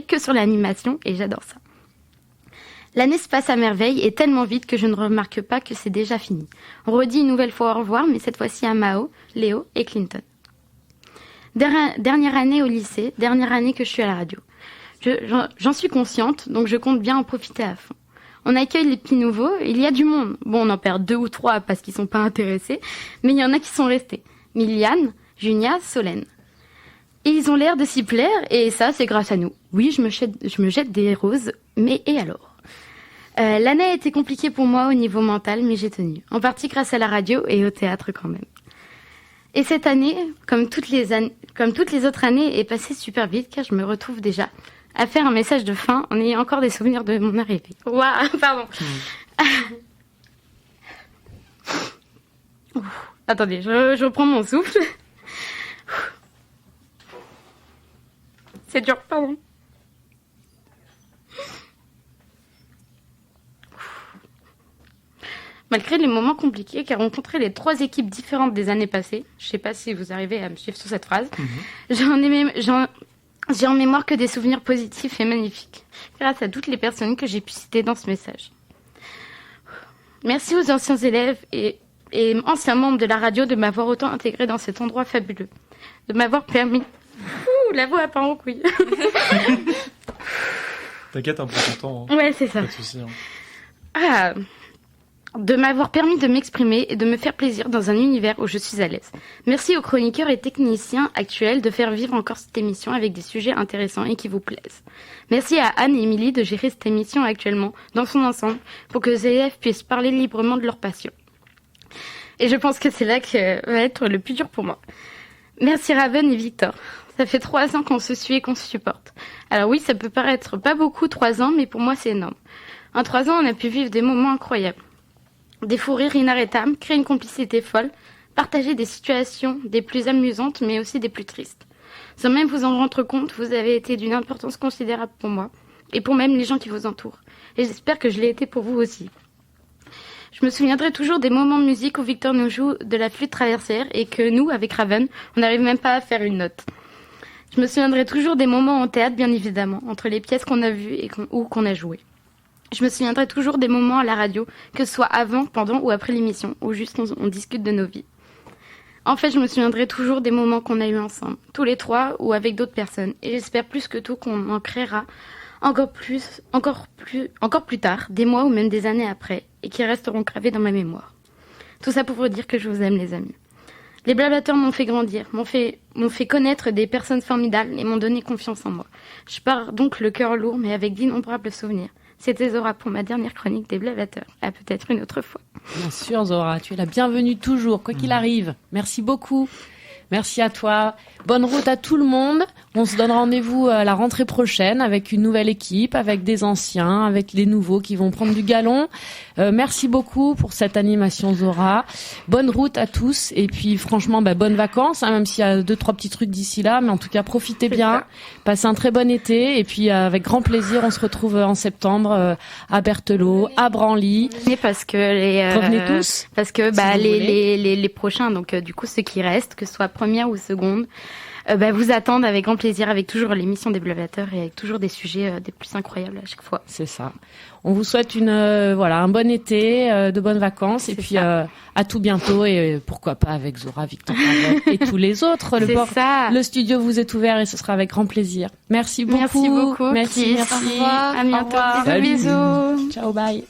que sur l'animation et j'adore ça. L'année se passe à merveille et tellement vite que je ne remarque pas que c'est déjà fini. On redit une nouvelle fois au revoir, mais cette fois-ci à Mao, Léo et Clinton. Dernière année au lycée, dernière année que je suis à la radio. J'en suis consciente, donc je compte bien en profiter à fond. On accueille les petits nouveaux, il y a du monde. Bon, on en perd 2 ou 3 parce qu'ils sont pas intéressés, mais il y en a qui sont restés. Miliane, Junia, Solène. Et ils ont l'air de s'y plaire, et ça, c'est grâce à nous. Oui, je me jette des roses, mais et alors ? L'année a été compliquée pour moi au niveau mental, mais j'ai tenu. En partie grâce à la radio et au théâtre quand même. Et cette année, comme toutes les autres années, est passée super vite, car je me retrouve déjà à faire un message de fin en ayant encore des souvenirs de mon arrivée. Waouh, pardon. Attendez, je reprends mon souffle. C'est dur, pardon. Malgré les moments compliqués, car rencontrer les 3 équipes différentes des années passées, je ne sais pas si vous arrivez à me suivre sur cette phrase, j'ai en mémoire que des souvenirs positifs et magnifiques, grâce à toutes les personnes que j'ai pu citer dans ce message. Merci aux anciens élèves et anciens membres de la radio de m'avoir autant intégré dans cet endroit fabuleux, de m'avoir permis... la voix part en couille. T'inquiète, un peu ton temps. Hein. Ouais, c'est ça. Pas de soucis. Hein. Ah, de m'avoir permis de m'exprimer et de me faire plaisir dans un univers où je suis à l'aise. Merci aux chroniqueurs et techniciens actuels de faire vivre encore cette émission avec des sujets intéressants et qui vous plaisent. Merci à Anne et Émilie de gérer cette émission actuellement dans son ensemble pour que les élèves puissent parler librement de leur passion. Et je pense que c'est là que va être le plus dur pour moi. Merci Raven et Victor. Ça fait 3 ans qu'on se suit et qu'on se supporte. Alors oui, ça peut paraître pas beaucoup 3 ans, mais pour moi c'est énorme. En 3 ans, on a pu vivre des moments incroyables. Des fous rires inarrêtables, créer une complicité folle, partager des situations des plus amusantes, mais aussi des plus tristes. Sans même vous en rendre compte, vous avez été d'une importance considérable pour moi, et pour même les gens qui vous entourent. Et j'espère que je l'ai été pour vous aussi. Je me souviendrai toujours des moments de musique où Victor nous joue de la flûte traversière et que nous, avec Raven, on n'arrive même pas à faire une note. Je me souviendrai toujours des moments en théâtre, bien évidemment, entre les pièces qu'on a vues ou qu'on a jouées. Je me souviendrai toujours des moments à la radio, que ce soit avant, pendant ou après l'émission, où juste on discute de nos vies. En fait, je me souviendrai toujours des moments qu'on a eus ensemble, tous les 3 ou avec d'autres personnes. Et j'espère plus que tout qu'on en créera encore plus tard, des mois ou même des années après, et qui resteront gravés dans ma mémoire. Tout ça pour vous dire que je vous aime, les amis. Les blablateurs m'ont fait grandir, m'ont fait connaître des personnes formidables et m'ont donné confiance en moi. Je pars donc le cœur lourd, mais avec d'innombrables souvenirs. C'était Zora pour ma dernière chronique des blablateurs. À peut-être une autre fois. Bien sûr, Zora, tu es la bienvenue toujours, quoi qu'il arrive. Merci beaucoup. Merci à toi. Bonne route à tout le monde. On se donne rendez-vous à la rentrée prochaine avec une nouvelle équipe, avec des anciens, avec des nouveaux qui vont prendre du galon. Merci beaucoup pour cette animation, Zora. Bonne route à tous. Et puis, franchement, bonnes vacances, même s'il y a 2-3 petits trucs d'ici là. Mais en tout cas, profitez bien. Passez un très bon été. Et puis, avec grand plaisir, on se retrouve en septembre à Berthelot, à Branly. Et parce que revenez tous. Parce que les prochains, donc du coup, ceux qui restent, que ce soit première ou seconde, vous attendent avec grand plaisir, avec toujours l'émission des blablateurs et avec toujours des sujets des plus incroyables à chaque fois. C'est ça. On vous souhaite un bon été, de bonnes vacances. Et puis à tout bientôt et pourquoi pas avec Zora, Victor et tous les autres. Le studio vous est ouvert et ce sera avec grand plaisir. Merci beaucoup. Merci beaucoup. Merci. Au revoir. À bientôt. Salut. Bisous. Ciao, bye.